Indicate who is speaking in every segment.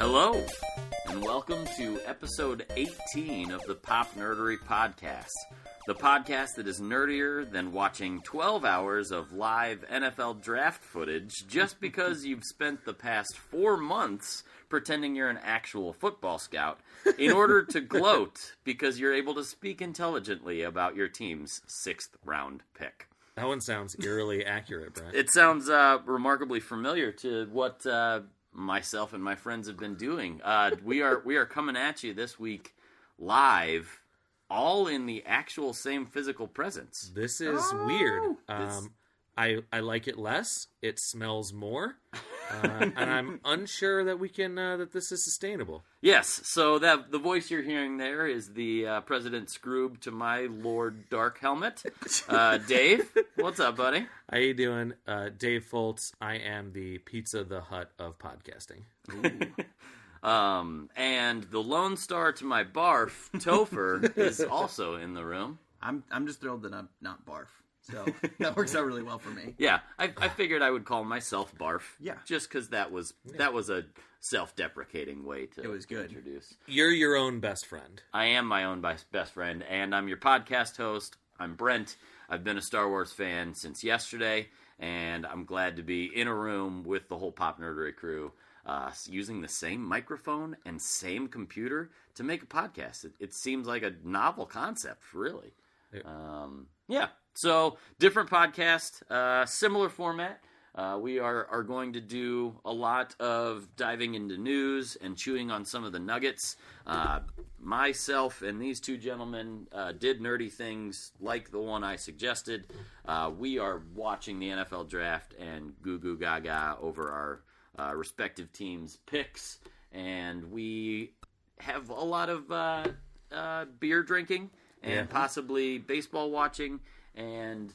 Speaker 1: Hello, and welcome to episode 18 of the Pop Nerdery Podcast. The podcast that is nerdier than watching 12 hours of live NFL draft footage just because you've spent the past 4 months pretending you're an actual football scout in order to gloat because you're able to speak intelligently about your team's 6th round pick.
Speaker 2: That one sounds eerily accurate, Brent.
Speaker 1: It sounds remarkably familiar to what myself and my friends have been doing. We are coming at you this week live, all in the actual same physical presence.
Speaker 2: This is weird. I like it less. It smells more, and I'm unsure that we can that this is sustainable.
Speaker 1: Yes. So that the voice you're hearing there is the President Scroob to my Lord Dark Helmet, Dave. What's up, buddy?
Speaker 2: How you doing, Dave Foltz? I am the Pizza the Hut of podcasting.
Speaker 1: And the Lone Star to my barf, Topher, is also in the room.
Speaker 3: I'm just thrilled that I'm not barf. So that works out really well for me.
Speaker 1: Yeah, I figured I would call myself Barf.
Speaker 3: Yeah.
Speaker 1: Just because that was a self-deprecating way to introduce.
Speaker 2: You're your own best friend.
Speaker 1: I am my own best friend, and I'm your podcast host. I'm Brent. I've been a Star Wars fan since yesterday, and I'm glad to be in a room with the whole Pop Nerdery crew, using the same microphone and same computer to make a podcast. It seems like a novel concept, really. Yeah. So, different podcast, similar format. We are going to do a lot of diving into news and chewing on some of the nuggets. Myself and these two gentlemen did nerdy things like the one I suggested. We are watching the NFL draft and goo goo gaga over our respective teams' picks. And we have a lot of beer drinking and possibly baseball watching and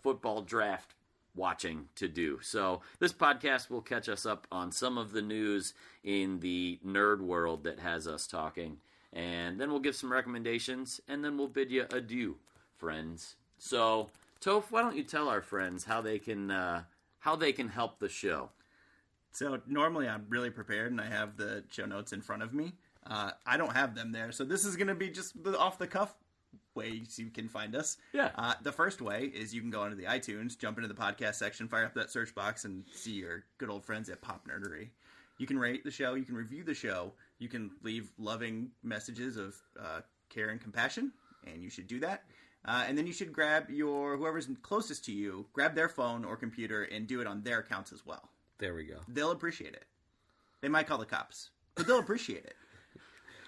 Speaker 1: football draft watching to do. So this podcast will catch us up on some of the news in the nerd world that has us talking, and then we'll give some recommendations, and then we'll bid you adieu, friends. So, Toph, why don't you tell our friends how they can help the show?
Speaker 3: So normally I'm really prepared, and I have the show notes in front of me. I don't have them there, so this is going to be just the off-the-cuff ways you can find us.
Speaker 1: Yeah.
Speaker 3: The first way is you can go into the iTunes, jump into the podcast section, fire up that search box, and see your good old friends at Pop Nerdery. You can rate the show, you can review the show, you can leave loving messages of care and compassion, and you should do that. And then you should grab whoever's closest to you, grab their phone or computer, and do it on their accounts as well.
Speaker 2: There we go.
Speaker 3: They'll appreciate it. They might call the cops, but they'll appreciate it.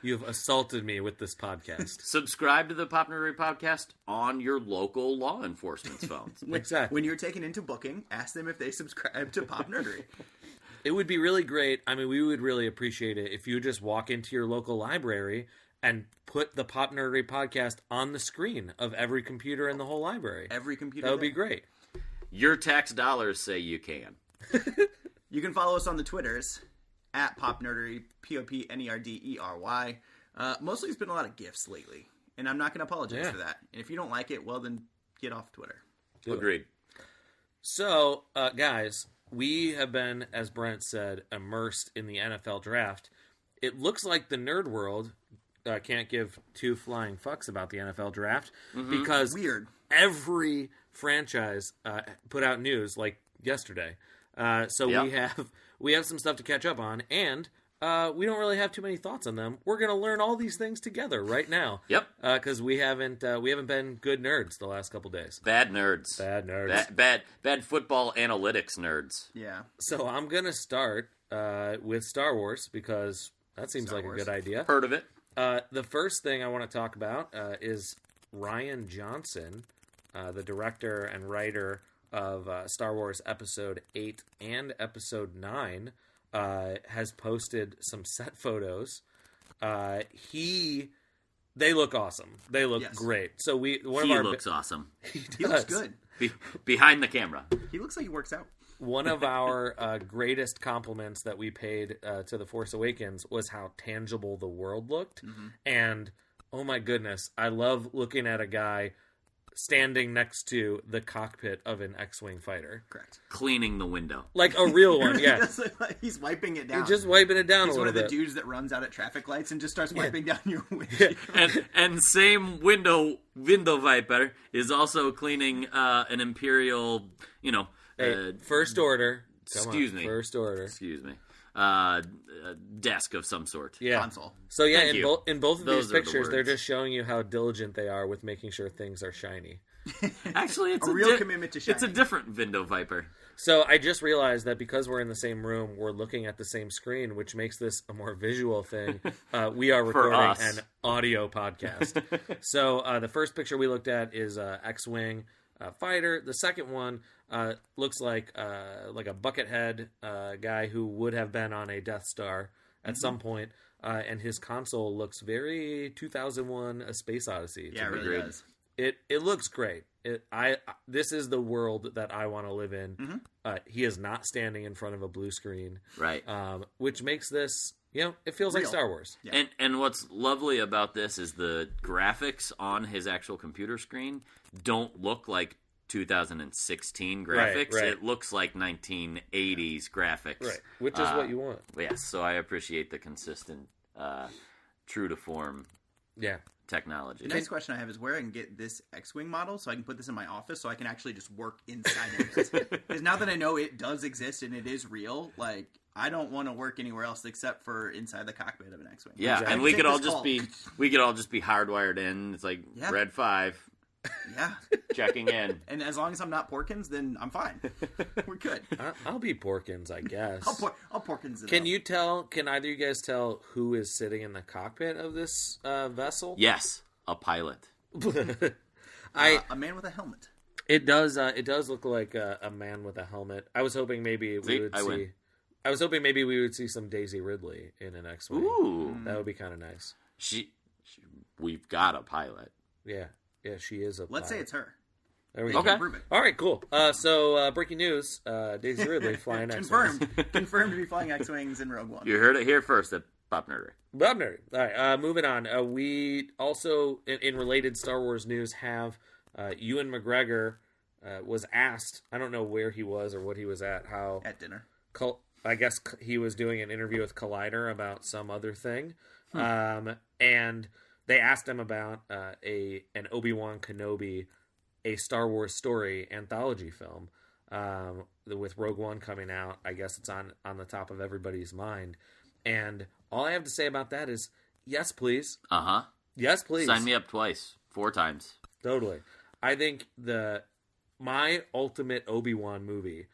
Speaker 2: You've assaulted me with this podcast.
Speaker 1: Subscribe to the Pop Nerdery Podcast on your local law enforcement's phones.
Speaker 2: Exactly.
Speaker 3: When you're taken into booking, ask them if they subscribe to Pop Nerdery.
Speaker 2: It would be really great. I mean, we would really appreciate it if you just walk into your local library and put the Pop Nerdery Podcast on the screen of every computer in the whole library.
Speaker 3: Every computer.
Speaker 2: That would be great.
Speaker 1: Your tax dollars say you can.
Speaker 3: You can follow us on the Twitters at Pop Nerdery, POPNERDERY. Mostly it's been a lot of GIFs lately, and I'm not going to apologize for that. And if you don't like it, well, then get off Twitter.
Speaker 1: Agreed.
Speaker 2: So, guys, we have been, as Brent said, immersed in the NFL draft. It looks like the nerd world can't give two flying fucks about the NFL draft because every franchise put out news like yesterday. So we have some stuff to catch up on, and we don't really have too many thoughts on them. We're going to learn all these things together right now.
Speaker 1: Yep.
Speaker 2: Because we haven't been good nerds the last couple days.
Speaker 1: Bad nerds. Bad football analytics nerds.
Speaker 3: Yeah.
Speaker 2: So I'm going to start with Star Wars because that seems like a good idea.
Speaker 1: Heard of it.
Speaker 2: The first thing I want to talk about is Rian Johnson, the director and writer of Star Wars Episode 8 and Episode 9, has posted some set photos. They look awesome. They look great. So
Speaker 1: he looks awesome.
Speaker 3: He looks good.
Speaker 1: Behind the camera.
Speaker 3: He looks like he works out.
Speaker 2: One of our greatest compliments that we paid to The Force Awakens was how tangible the world looked. Mm-hmm. And, oh my goodness, I love looking at a guy standing next to the cockpit of an X-Wing fighter.
Speaker 3: Correct.
Speaker 1: Cleaning the window.
Speaker 2: Like a real one, yeah.
Speaker 3: He's wiping it down.
Speaker 2: He's just wiping it down
Speaker 3: He's
Speaker 2: a
Speaker 3: one
Speaker 2: little
Speaker 3: of the
Speaker 2: bit.
Speaker 3: dudes that runs out at traffic lights and just starts wiping down your windshield.
Speaker 1: And same window viper is also cleaning an Imperial,
Speaker 2: First order.
Speaker 1: Excuse me.
Speaker 2: First order.
Speaker 1: Excuse me. Desk of some sort.
Speaker 2: Yeah.
Speaker 3: Console.
Speaker 2: So yeah,
Speaker 1: Thank you.
Speaker 2: in both of
Speaker 1: Those
Speaker 2: these
Speaker 1: are the
Speaker 2: pictures, they're
Speaker 1: words.
Speaker 2: just showing you how diligent they are with making sure things are shiny.
Speaker 1: Actually, it's
Speaker 3: A real commitment to
Speaker 1: It's a
Speaker 3: shining.
Speaker 1: different window viper.
Speaker 2: So I just realized that because we're in the same room, we're looking at the same screen, which makes this a more visual thing. We are recording
Speaker 1: us.
Speaker 2: an audio podcast. So the first picture we looked at is X-Wing fighter. The second one looks like a buckethead guy who would have been on a Death Star at some point. And his console looks very 2001: A Space Odyssey.
Speaker 3: Yeah, it really
Speaker 1: Agreed.
Speaker 3: does.
Speaker 2: It looks great. This is the world that I want to live in. He is not standing in front of a blue screen,
Speaker 1: Right.
Speaker 2: which makes this, it feels like
Speaker 3: Real.
Speaker 2: Star Wars.
Speaker 3: Yeah.
Speaker 1: And what's lovely about this is the graphics on his actual computer screen don't look like 2016 graphics.
Speaker 2: right.
Speaker 1: It looks like 1980s graphics.
Speaker 2: Right, which is what you want.
Speaker 1: Yes, so I appreciate the consistent, true to form
Speaker 2: Yeah.
Speaker 1: technology.
Speaker 3: The next question I have is where I can get this X-Wing model so I can put this in my office so I can actually just work inside it. Because now that I know it does exist and it is real, like, I don't want to work anywhere else except for inside the cockpit of an X-Wing.
Speaker 1: Yeah,
Speaker 2: Exactly.
Speaker 1: and we
Speaker 3: Take
Speaker 1: could all
Speaker 3: this
Speaker 1: just
Speaker 3: call.
Speaker 1: be hardwired in. It's like
Speaker 3: Yeah.
Speaker 1: Red 5
Speaker 3: Yeah.
Speaker 1: checking in.
Speaker 3: And as long as I'm not Porkins, then I'm fine. We're good.
Speaker 2: I'll be Porkins, I guess.
Speaker 3: I'll Porkins it up.
Speaker 2: Can either of you guys tell who is sitting in the cockpit of this vessel?
Speaker 1: Yes, a pilot.
Speaker 3: A man with a helmet.
Speaker 2: It does look like a man with a helmet. I was hoping maybe
Speaker 1: See,
Speaker 2: we would
Speaker 1: I
Speaker 2: see.
Speaker 1: win.
Speaker 2: I was hoping maybe we would see some Daisy Ridley in an X-Wing.
Speaker 1: Ooh,
Speaker 2: That would be kind of nice.
Speaker 1: we've got a pilot.
Speaker 2: Yeah, she is a.
Speaker 3: Let's say
Speaker 2: pilot.
Speaker 3: it's her.
Speaker 2: There we
Speaker 3: They
Speaker 2: go.
Speaker 1: Okay.
Speaker 3: can prove it.
Speaker 2: All right, cool. So breaking news: Daisy Ridley flying X-Wings.
Speaker 3: Confirmed to be flying X-Wings in Rogue One.
Speaker 1: You heard it here first at Pop Nerdery.
Speaker 2: Bob Nerd. All right, moving on. We also, in related Star Wars news, have Ewan McGregor was asked. I don't know where he was or what he was at. How
Speaker 3: At dinner.
Speaker 2: I guess he was doing an interview with Collider about some other thing, and they asked him about an Obi-Wan Kenobi, a Star Wars story anthology film, with Rogue One coming out. I guess it's on the top of everybody's mind, and all I have to say about that is yes, please. Yes, please.
Speaker 1: Sign me up twice, 4 times.
Speaker 2: Totally. I think my ultimate Obi-Wan movie,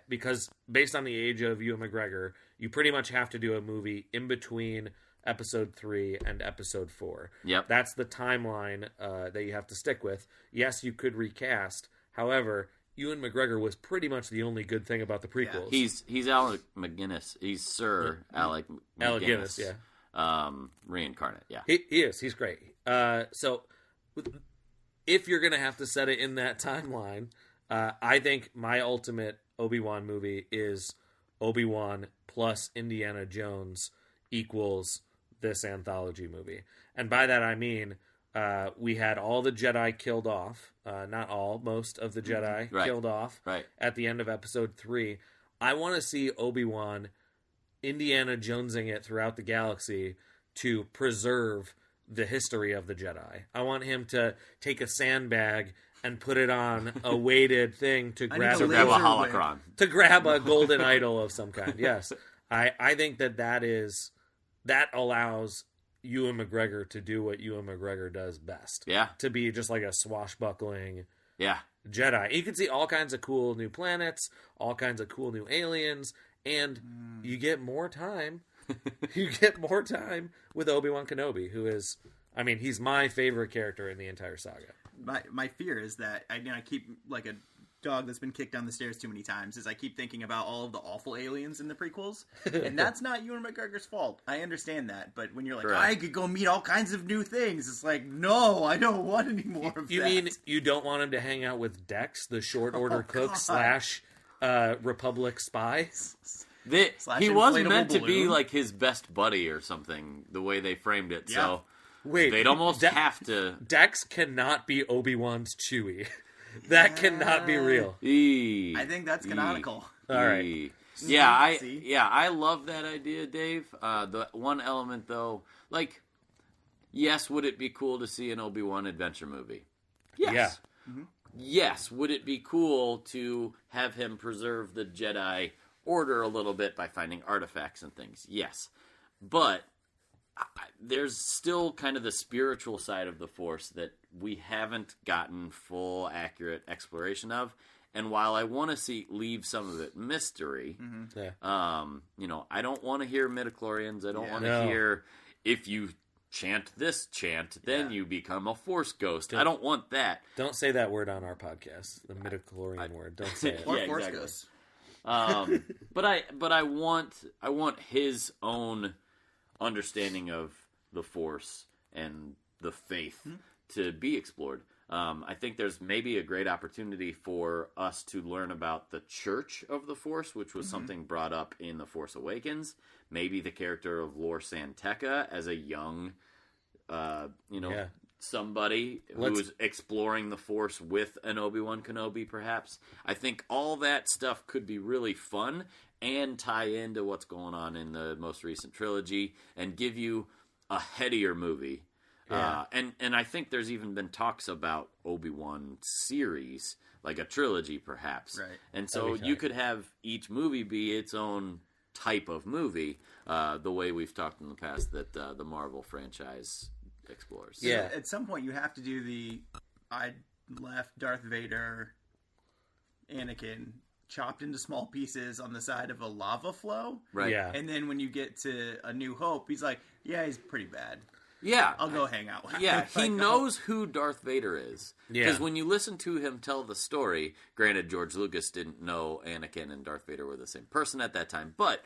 Speaker 2: because based on the age of Ewan McGregor, you pretty much have to do a movie in between Episode 3 and Episode 4.
Speaker 1: Yep.
Speaker 2: That's the timeline that you have to stick with. Yes, you could recast. However, Ewan McGregor was pretty much the only good thing about the prequels.
Speaker 1: He's Alec McGinnis. He's Sir Alec McGinnis.
Speaker 2: Alec Guinness, yeah.
Speaker 1: Reincarnate, yeah.
Speaker 2: He is. He's great. So, if you're going to have to set it in that timeline, I think my ultimate Obi-Wan movie is Obi-Wan plus Indiana Jones equals this anthology movie. And by that I mean we had all the Jedi killed off. Not all, most of the Jedi
Speaker 1: Right.
Speaker 2: killed off
Speaker 1: Right.
Speaker 2: at the end of Episode 3. I want to see Obi-Wan Indiana Jonesing it throughout the galaxy to preserve the history of the Jedi. I want him to take a sandbag and put it on a weighted thing to grab
Speaker 3: to
Speaker 1: Grab a
Speaker 3: Laser
Speaker 1: holocron.
Speaker 2: to grab a golden idol of some kind. Yes, I think that allows Ewan McGregor to do what Ewan McGregor does best.
Speaker 1: Yeah.
Speaker 2: To be just like a swashbuckling
Speaker 1: Yeah.
Speaker 2: Jedi. You can see all kinds of cool new planets, all kinds of cool new aliens, and you get more time. You get more time with Obi-Wan Kenobi, who is, I mean, he's my favorite character in the entire saga.
Speaker 3: My fear is that I keep like a dog that's been kicked down the stairs too many times. Is I keep thinking about all of the awful aliens in the prequels, and that's not Ewan McGregor's fault. I understand that, but when you're like,
Speaker 1: Correct.
Speaker 3: I could go meet all kinds of new things, it's like, no, I don't want any more of
Speaker 2: You
Speaker 3: that.
Speaker 2: mean you don't want him to hang out with Dex, the short order cook
Speaker 3: God.
Speaker 2: / Republic spy?
Speaker 3: Slash
Speaker 1: He was
Speaker 3: inflatable
Speaker 1: meant to be
Speaker 3: balloon.
Speaker 1: like his best buddy or something, the way they framed it.
Speaker 3: Yeah.
Speaker 1: So
Speaker 2: Wait,
Speaker 1: they'd almost have to.
Speaker 2: Dex cannot be Obi-Wan's Chewie. That cannot be real.
Speaker 3: I think that's canonical.
Speaker 2: All right.
Speaker 1: Yeah,
Speaker 3: See?
Speaker 1: I love that idea, Dave. The one element, though, like, yes, would it be cool to see an Obi-Wan adventure movie? Yes.
Speaker 2: Yeah.
Speaker 3: Mm-hmm.
Speaker 1: Yes, would it be cool to have him preserve the Jedi Order a little bit by finding artifacts and things? Yes. But there's still kind of the spiritual side of the Force that we haven't gotten full, accurate exploration of. And while I want to leave some of it mystery, I don't want to hear midichlorians. I don't want to hear if you chant this chant, then you become a Force ghost. I don't want that.
Speaker 2: Don't say that word on our podcast. The midichlorian word. Don't say it.
Speaker 3: Or Force ghosts.
Speaker 1: But I want his own understanding of the Force and the faith to be explored. I think there's maybe a great opportunity for us to learn about the Church of the Force, which was something brought up in The Force Awakens. Maybe the character of Lor San Tekka as a young, somebody who's exploring the Force with an Obi-Wan Kenobi, perhaps. I think all that stuff could be really fun and tie into what's going on in the most recent trilogy and give you a headier movie.
Speaker 2: Yeah.
Speaker 1: And I think there's even been talks about Obi-Wan series, like a trilogy perhaps.
Speaker 3: Right.
Speaker 1: And so you could have each movie be its own type of movie, the way we've talked in the past that the Marvel franchise explores.
Speaker 2: Yeah.
Speaker 3: So at some point you have to do I left Darth Vader, Anakin, chopped into small pieces on the side of a lava flow.
Speaker 1: Right.
Speaker 2: Yeah.
Speaker 3: And then when you get to A New Hope, he's like, yeah, he's pretty bad.
Speaker 1: Yeah.
Speaker 3: I'll go hang out with him.
Speaker 1: Yeah, he knows who Darth Vader is.
Speaker 2: Yeah.
Speaker 1: Because when you listen to him tell the story, granted, George Lucas didn't know Anakin and Darth Vader were the same person at that time, but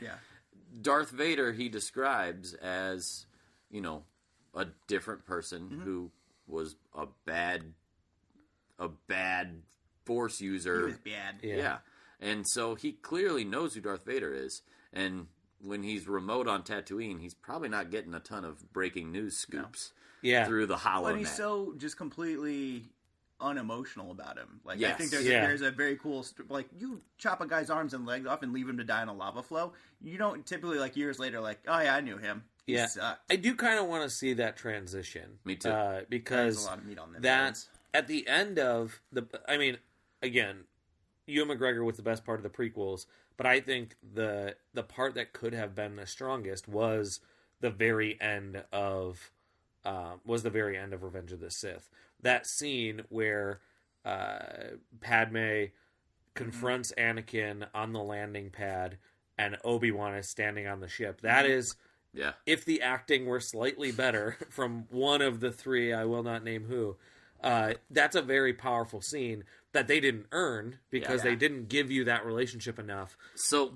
Speaker 1: Darth Vader he describes as, a different person who was a bad Force user.
Speaker 3: He was bad.
Speaker 1: Yeah. And so he clearly knows who Darth Vader is, and when he's remote on Tatooine, he's probably not getting a ton of breaking news scoops through the holonet.
Speaker 3: But he's so just completely unemotional about him. Like
Speaker 1: Yes.
Speaker 3: I think there's a very cool like you chop a guy's arms and legs off and leave him to die in a lava flow. You don't typically years later oh yeah, I knew him. He sucked.
Speaker 2: I do kind of want to see that transition.
Speaker 1: Me too.
Speaker 2: Because
Speaker 3: There's a lot of meat on them.
Speaker 2: that at the end of again, Ewan McGregor was the best part of the prequels, but I think the part that could have been the strongest was the very end of Revenge of the Sith. That scene where Padme confronts Anakin on the landing pad and Obi-Wan is standing on the ship. That is, if the acting were slightly better from one of the three, I will not name who, that's a very powerful scene that they didn't earn because they didn't give you that relationship enough.
Speaker 3: you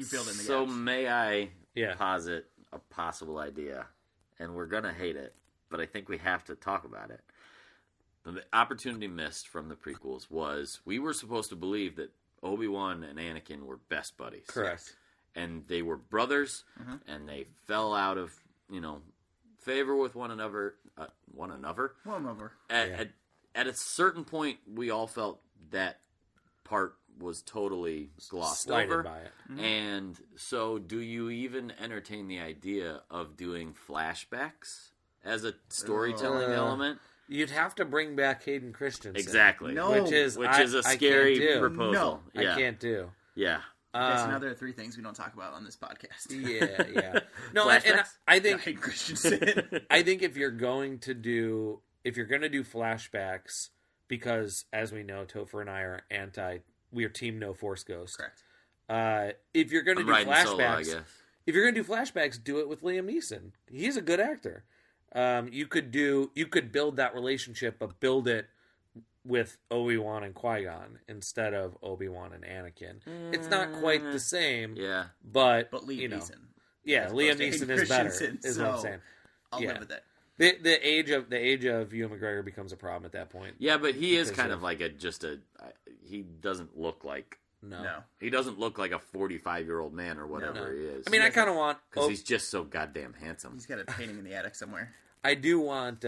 Speaker 3: filled in the gaps.
Speaker 1: May I posit a possible idea, and we're gonna hate it, but I think we have to talk about it. The opportunity missed from the prequels was we were supposed to believe that Obi-Wan and Anakin were best buddies.
Speaker 2: Correct.
Speaker 1: And they were brothers, and they fell out of favor with one another. At a certain point, we all felt that part was totally glossed over.
Speaker 2: By it.
Speaker 1: And so, do you even entertain the idea of doing flashbacks as a storytelling element?
Speaker 2: You'd have to bring back Hayden Christensen.
Speaker 1: Exactly.
Speaker 3: No.
Speaker 1: Which is a scary proposal.
Speaker 3: No.
Speaker 1: Yeah.
Speaker 2: I can't do.
Speaker 1: Yeah.
Speaker 3: That's another 3 things we don't talk about on this podcast.
Speaker 2: Yeah. No,
Speaker 1: Flashbacks?
Speaker 2: and I think
Speaker 3: Hayden Christensen.
Speaker 2: I think if you're going to do flashbacks, because as we know, Topher and I are we are team no Force Ghost.
Speaker 3: Correct.
Speaker 2: If you're going to do
Speaker 1: Riding
Speaker 2: flashbacks,
Speaker 1: solo, I guess.
Speaker 2: if you're going to do flashbacks, do it with Liam Neeson. He's a good actor. You could build that relationship, but build it with Obi-Wan and Qui-Gon instead of Obi-Wan and Anakin. It's not quite the same.
Speaker 1: Yeah.
Speaker 3: But Liam Neeson.
Speaker 2: Yeah, Liam Neeson is better. Is what I'm
Speaker 3: so
Speaker 2: saying.
Speaker 3: I'll live with that.
Speaker 2: The age of Ewan McGregor becomes a problem at that point.
Speaker 1: Yeah, but he is kind of like he doesn't look like
Speaker 3: No.
Speaker 1: he doesn't look like a 45-year-old man or whatever he is.
Speaker 2: I mean, I kind of want
Speaker 1: because he's just so goddamn handsome.
Speaker 3: He's got a painting in the attic somewhere.
Speaker 2: I do want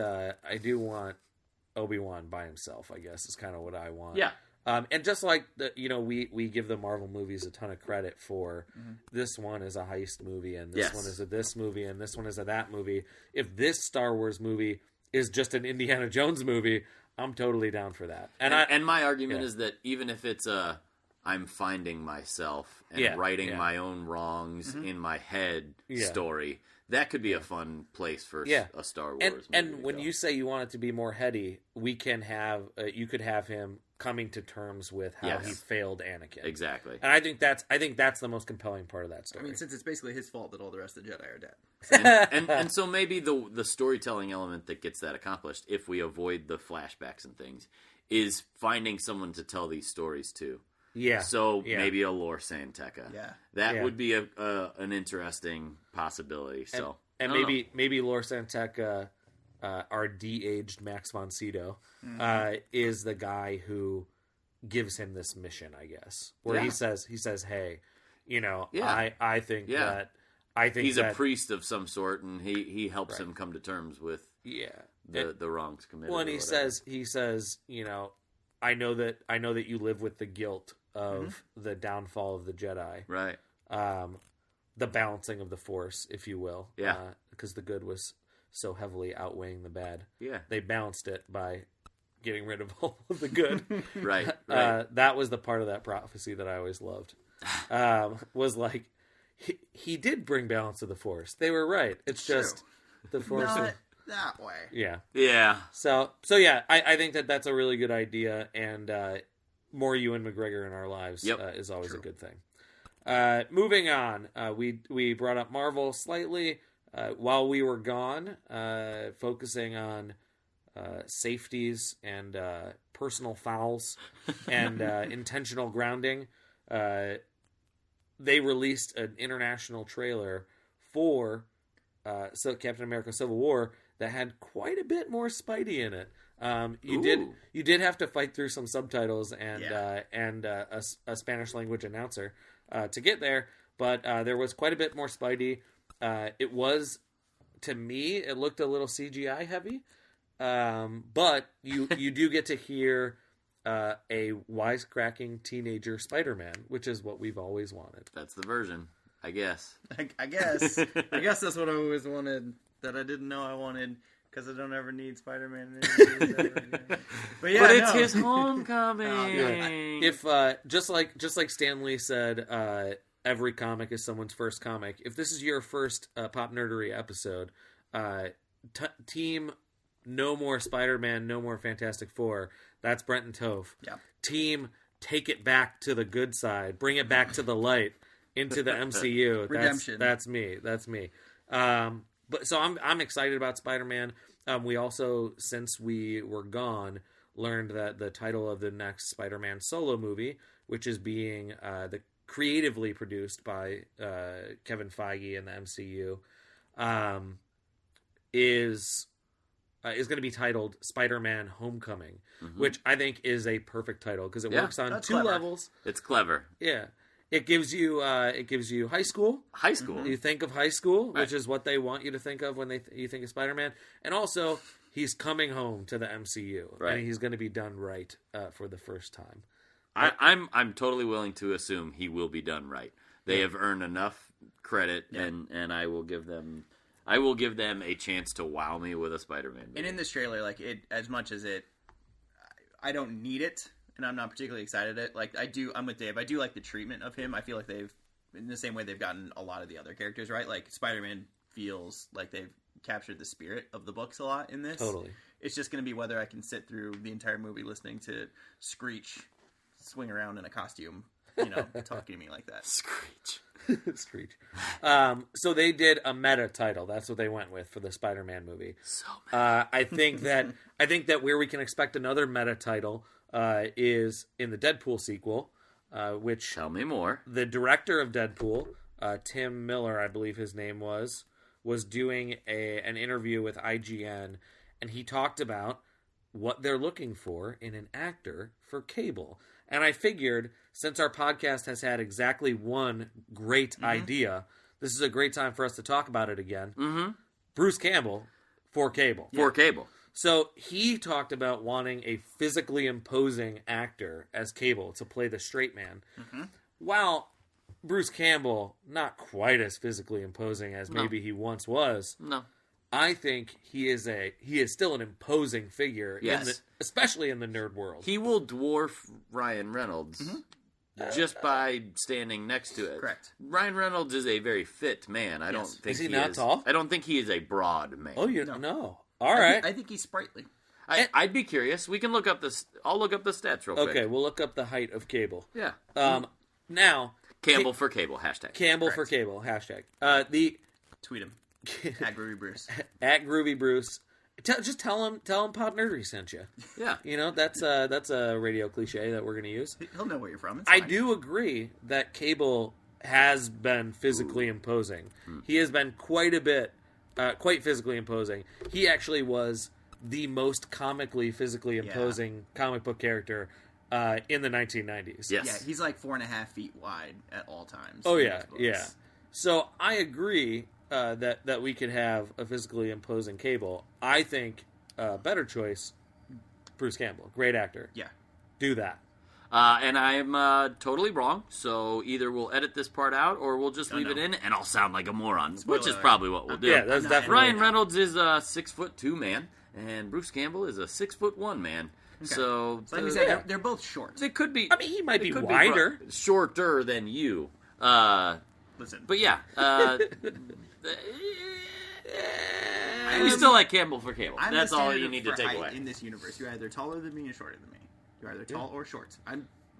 Speaker 2: Obi-Wan by himself, I guess, is kind of what I want.
Speaker 1: Yeah.
Speaker 2: And just like we give the Marvel movies a ton of credit for this one is a heist movie, and this one is a this movie, and this one is a that movie. If this Star Wars movie is just an Indiana Jones movie, I'm totally down for that.
Speaker 1: And my argument is that even if it's I'm finding myself and righting my own wrongs in my head story, that could be a fun place for a Star Wars movie.
Speaker 2: And when you say you want it to be more heady, we can have you could have him coming to terms with how he failed Anakin.
Speaker 1: Exactly.
Speaker 2: And I think that's the most compelling part of that story.
Speaker 3: I mean, since it's basically his fault that all the rest of the Jedi are dead.
Speaker 1: and so maybe the storytelling element that gets that accomplished, if we avoid the flashbacks and things, is finding someone to tell these stories to.
Speaker 2: Yeah.
Speaker 1: So maybe a Lor San Tekka.
Speaker 3: Yeah.
Speaker 1: That would be an interesting possibility. So
Speaker 2: and maybe Lor San Tekka, our de-aged Max von Sydow, is the guy who gives him this mission, I guess, where he says, hey, I think
Speaker 1: he's a priest of some sort, and he helps him come to terms with the wrongs committed.
Speaker 2: Well, and he says, I know that you live with the guilt of the downfall of the Jedi,
Speaker 1: right?
Speaker 2: The balancing of the Force, if you will, because the good was so heavily outweighing the bad. Yeah, they balanced it by getting rid of all of the good.
Speaker 1: right.
Speaker 2: That was the part of that prophecy that I always loved. Was like he did bring balance to the Force. They were right. It's just the Force.
Speaker 3: Not that way.
Speaker 2: Yeah. So yeah, I think that's a really good idea, and more Ewan McGregor in our lives is always a good thing. Moving on, we brought up Marvel slightly while we were gone, focusing on safeties and personal fouls and intentional grounding. They released an international trailer for Captain America: Civil War that had quite a bit more Spidey in it. You did have to fight through some subtitles and a Spanish language announcer to get there, but there was quite a bit more Spidey. It was, to me, it looked a little CGI heavy, but you do get to hear a wisecracking teenager Spider-Man, which is what we've always wanted.
Speaker 1: That's the version, I guess.
Speaker 3: I guess that's what I always wanted. That I didn't know I wanted. Because I don't ever need Spider-Man. But
Speaker 1: it's his homecoming.
Speaker 2: If just like Stan Lee said, every comic is someone's first comic. If this is your first Pop Nerdery episode, team no more Spider-Man, no more Fantastic Four. That's Brent and Toph. Yeah. Team take it back to the good side, bring it back to the light, into the MCU.
Speaker 3: Redemption.
Speaker 2: That's me. But so I'm excited about Spider-Man. We also, since we were gone, learned that the title of the next Spider-Man solo movie, which is being creatively produced by Kevin Feige and the MCU, is going to be titled Spider-Man Homecoming, which I think is a perfect title because it works on two levels.
Speaker 1: It's clever.
Speaker 2: Yeah. It gives you high school.
Speaker 1: High school.
Speaker 2: You think of high school, which is what they want you to think of when you think of Spider-Man. And also, he's coming home to the MCU, and he's going to be done right for the first time.
Speaker 1: I'm totally willing to assume he will be done right. They have earned enough credit, and I will give them a chance to wow me with a Spider-Man movie.
Speaker 3: And in this trailer, like it, as much as it, I don't need it. And I'm not particularly excited at it. I'm with Dave. I do like the treatment of him. I feel like they've, in the same way they've gotten a lot of the other characters, right? Like, Spider-Man feels like they've captured the spirit of the books a lot in this.
Speaker 2: Totally.
Speaker 3: It's just going to be whether I can sit through the entire movie listening to Screech swing around in a costume, talking to me like that.
Speaker 2: Screech. So they did a meta title. That's what they went with for the Spider-Man movie.
Speaker 1: So meta.
Speaker 2: I think that where we can expect another meta title is in the Deadpool sequel, which...
Speaker 1: Tell me more.
Speaker 2: The director of Deadpool, Tim Miller, I believe his name was doing an interview with IGN, and he talked about what they're looking for in an actor for Cable. And I figured, since our podcast has had exactly one great idea, this is a great time for us to talk about it again. Bruce Campbell for Cable.
Speaker 1: For Cable.
Speaker 2: So he talked about wanting a physically imposing actor as Cable to play the straight man. Mm-hmm. While Bruce Campbell, not quite as physically imposing as maybe he once was.
Speaker 1: No.
Speaker 2: I think he is still an imposing figure,
Speaker 1: Yes.
Speaker 2: especially in the nerd world.
Speaker 1: He will dwarf Ryan Reynolds just by standing next to it.
Speaker 3: Correct.
Speaker 1: Ryan Reynolds is a very fit man. I don't think
Speaker 2: Is he not tall?
Speaker 1: I don't think he is a broad man.
Speaker 2: Oh, no. All right.
Speaker 3: I think he's sprightly.
Speaker 1: I'd be curious. We can look up I'll look up the stats real quick.
Speaker 2: Okay, we'll look up the height of Cable.
Speaker 1: Yeah.
Speaker 2: Now,
Speaker 1: Campbell for Cable, hashtag.
Speaker 2: Campbell for Cable, hashtag.
Speaker 3: Tweet him at Groovy Bruce.
Speaker 2: At Groovy Bruce. Just tell him Pop Nerdery sent you.
Speaker 1: Yeah.
Speaker 2: You know, that's a radio cliche that we're going to use.
Speaker 3: He'll know where you're from. It's
Speaker 2: I
Speaker 3: fine.
Speaker 2: do agree that Cable has been physically imposing. He has been quite physically imposing. He actually was the most comically physically imposing comic book character in the 1990s.
Speaker 1: Yes.
Speaker 3: Yeah, he's like 4.5 feet wide at all times.
Speaker 2: Oh,
Speaker 3: in
Speaker 2: yeah,
Speaker 3: those books.
Speaker 2: yeah. So I agree that we could have a physically imposing Cable. I think better choice, Bruce Campbell. Great actor.
Speaker 3: Yeah.
Speaker 2: Do that.
Speaker 1: And I'm totally wrong, so either we'll edit this part out or we'll just leave it
Speaker 3: no.
Speaker 1: in, and I'll sound like a moron, which is
Speaker 3: alert.
Speaker 1: probably what we'll do.
Speaker 2: Yeah, that's definitely.
Speaker 1: Ryan Reynolds is a 6'2" man, and Bruce Campbell is a 6'1" man.
Speaker 3: Okay.
Speaker 1: So
Speaker 3: that means that they're both short.
Speaker 1: they could be.
Speaker 2: I mean, he might be
Speaker 1: could
Speaker 2: wider.
Speaker 1: shorter than you.
Speaker 3: Listen,
Speaker 1: But yeah, we still like Campbell for Cable.
Speaker 3: I'm
Speaker 1: That's
Speaker 3: the
Speaker 1: all
Speaker 3: standard
Speaker 1: you need to
Speaker 3: for
Speaker 1: take
Speaker 3: height
Speaker 1: away.
Speaker 3: in this universe. You're either taller than me or shorter than me. You're either tall or short.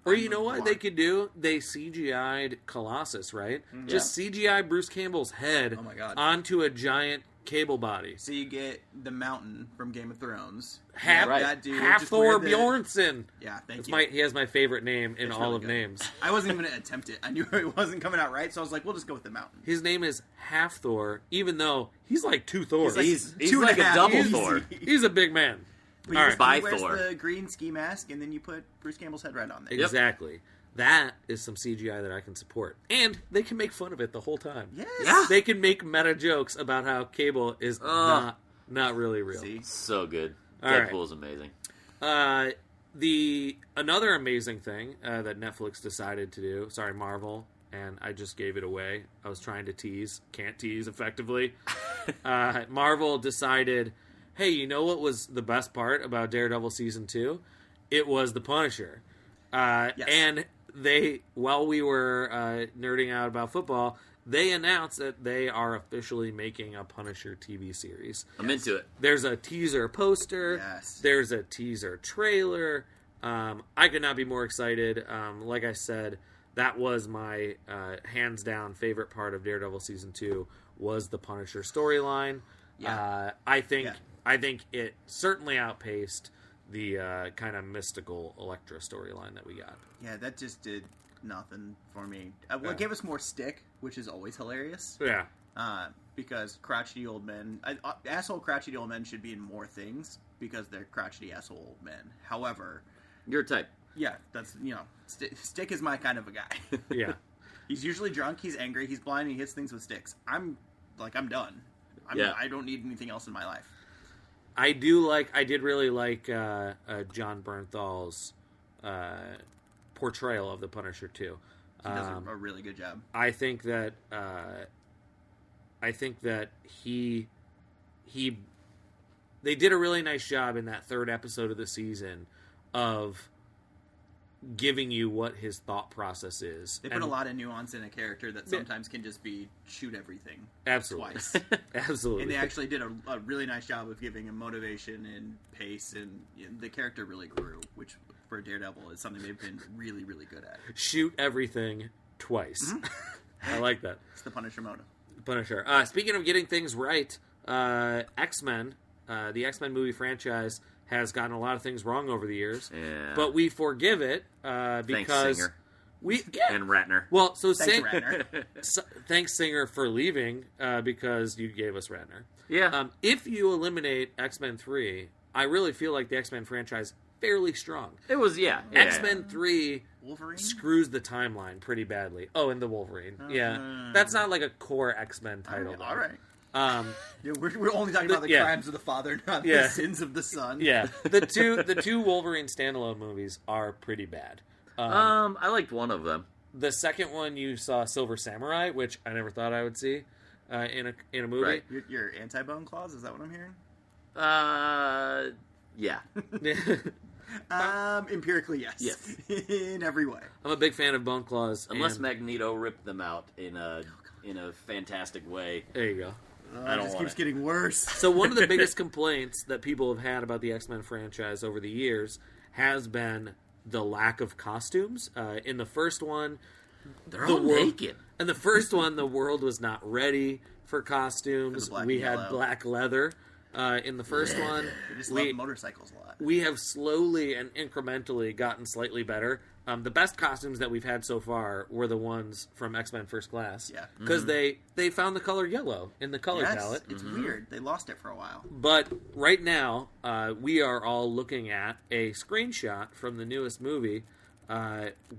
Speaker 2: Or you know what they could do? They CGI'd Colossus, right? Just CGI Bruce Campbell's head
Speaker 3: Oh my God.
Speaker 2: onto a giant Cable body.
Speaker 3: So you get the Mountain from Game of Thrones.
Speaker 2: Half,
Speaker 1: Right.
Speaker 3: That dude
Speaker 2: half
Speaker 3: just
Speaker 2: Thor
Speaker 3: wear the-
Speaker 2: Bjornsson.
Speaker 3: Yeah, thank
Speaker 2: That's
Speaker 3: you.
Speaker 2: he has my favorite name in
Speaker 3: It's
Speaker 2: all
Speaker 3: really
Speaker 2: of
Speaker 3: good.
Speaker 2: names.
Speaker 3: I wasn't even going to attempt it. I knew it wasn't coming out right, so I was like, we'll just go with the Mountain.
Speaker 2: His name is Half Thor, even though he's like two Thors.
Speaker 3: like-
Speaker 1: He's
Speaker 3: 2.5
Speaker 1: like a double
Speaker 3: easy.
Speaker 1: Thor.
Speaker 2: He's a big man.
Speaker 3: But
Speaker 2: All
Speaker 3: you
Speaker 2: right.
Speaker 1: By
Speaker 3: he wears
Speaker 1: Thor.
Speaker 3: the green ski mask, and then you put Bruce Campbell's head right on there.
Speaker 2: Exactly. That is some CGI that I can support. And they can make fun of it the whole time.
Speaker 3: Yes.
Speaker 1: Yeah.
Speaker 2: They can make meta jokes about how Cable is not really real.
Speaker 3: See?
Speaker 1: So good.
Speaker 2: All right.
Speaker 1: Deadpool's amazing.
Speaker 2: The another amazing thing that Netflix decided to do, sorry, Marvel, and I just gave it away. I was trying to tease, can't tease effectively. Marvel decided, hey, you know what was the best part about Daredevil Season 2? It was The Punisher.
Speaker 3: Yes.
Speaker 2: And they, while we were nerding out about football, they announced that they are officially making a Punisher TV series.
Speaker 1: I'm into it.
Speaker 2: There's a teaser poster.
Speaker 3: Yes.
Speaker 2: There's a teaser trailer. I could not be more excited. Like I said, that was my hands down favorite part of Daredevil Season 2 was the Punisher storyline.
Speaker 3: Yeah.
Speaker 2: I think it certainly outpaced the kind of mystical Elektra storyline that we got.
Speaker 3: Yeah, that just did nothing for me. Well, it gave us more stick, which is always hilarious.
Speaker 2: Yeah.
Speaker 3: Because crotchety old men, asshole crotchety old men should be in more things because they're crotchety asshole old men. However,
Speaker 1: Your type.
Speaker 3: yeah, that's, stick is my kind of a guy.
Speaker 2: Yeah.
Speaker 3: He's usually drunk, he's angry, he's blind, and he hits things with sticks. I'm done.
Speaker 1: Yeah.
Speaker 3: I don't need anything else in my life.
Speaker 2: I did really like John Bernthal's portrayal of the Punisher too.
Speaker 3: He does a really good job.
Speaker 2: I think that he they did a really nice job in that third episode of the season of giving you what his thought process is.
Speaker 3: They put a lot of nuance in a character that sometimes can just be shoot everything.
Speaker 2: Absolutely.
Speaker 3: Twice.
Speaker 2: Absolutely.
Speaker 3: And they actually did a really nice job of giving him motivation and pace, and the character really grew, which for Daredevil is something they've been really, really good at.
Speaker 2: shoot everything twice. I like that.
Speaker 3: It's the Punisher mode.
Speaker 2: Punisher. Speaking of getting things right, X-Men, the X-Men movie franchise has gotten a lot of things wrong over the years.
Speaker 1: Yeah.
Speaker 2: But we forgive it because
Speaker 1: Singer.
Speaker 2: And
Speaker 1: Ratner.
Speaker 2: Well, so
Speaker 3: Thanks, Ratner.
Speaker 2: thanks Singer for leaving because you gave us Ratner.
Speaker 1: Yeah.
Speaker 2: If you eliminate X-Men 3, I really feel like the X-Men franchise fairly strong.
Speaker 1: It was, yeah.
Speaker 2: X-Men 3
Speaker 3: Wolverine?
Speaker 2: screws the timeline pretty badly. Oh, and the Wolverine. Yeah. That's not like a core X-Men title, though.
Speaker 3: All right. Yeah, we're only talking about the crimes of the father, not the sins of the son.
Speaker 2: Yeah, the two Wolverine standalone movies are pretty bad.
Speaker 1: I liked one of them.
Speaker 2: The second one you saw, Silver Samurai, which I never thought I would see in a movie.
Speaker 1: Right.
Speaker 3: You're anti-Bone Claws? Is that what I'm hearing?
Speaker 1: Yeah.
Speaker 3: Empirically, yes.
Speaker 1: Yes.
Speaker 3: In every way.
Speaker 2: I'm a big fan of Bone Claws.
Speaker 1: Unless Magneto ripped them out in a fantastic way.
Speaker 2: There you go.
Speaker 1: I don't
Speaker 3: It just
Speaker 1: want
Speaker 3: keeps
Speaker 1: it.
Speaker 3: getting worse.
Speaker 2: So one of the biggest complaints that people have had about the X-Men franchise over the years has been the lack of costumes. In the first one,
Speaker 1: They're all naked.
Speaker 2: In the first one, the world was not ready for costumes.
Speaker 3: For the black
Speaker 2: We
Speaker 3: and
Speaker 2: had
Speaker 3: yellow.
Speaker 2: black leather. In the first one,
Speaker 3: They just love motorcycles a lot.
Speaker 2: we have slowly and incrementally gotten slightly better. The best costumes that we've had so far were the ones from X-Men First Class.
Speaker 3: Yeah.
Speaker 2: Because they found the color yellow in the color palette.
Speaker 3: It's weird. They lost it for a while.
Speaker 2: But right now, we are all looking at a screenshot from the newest movie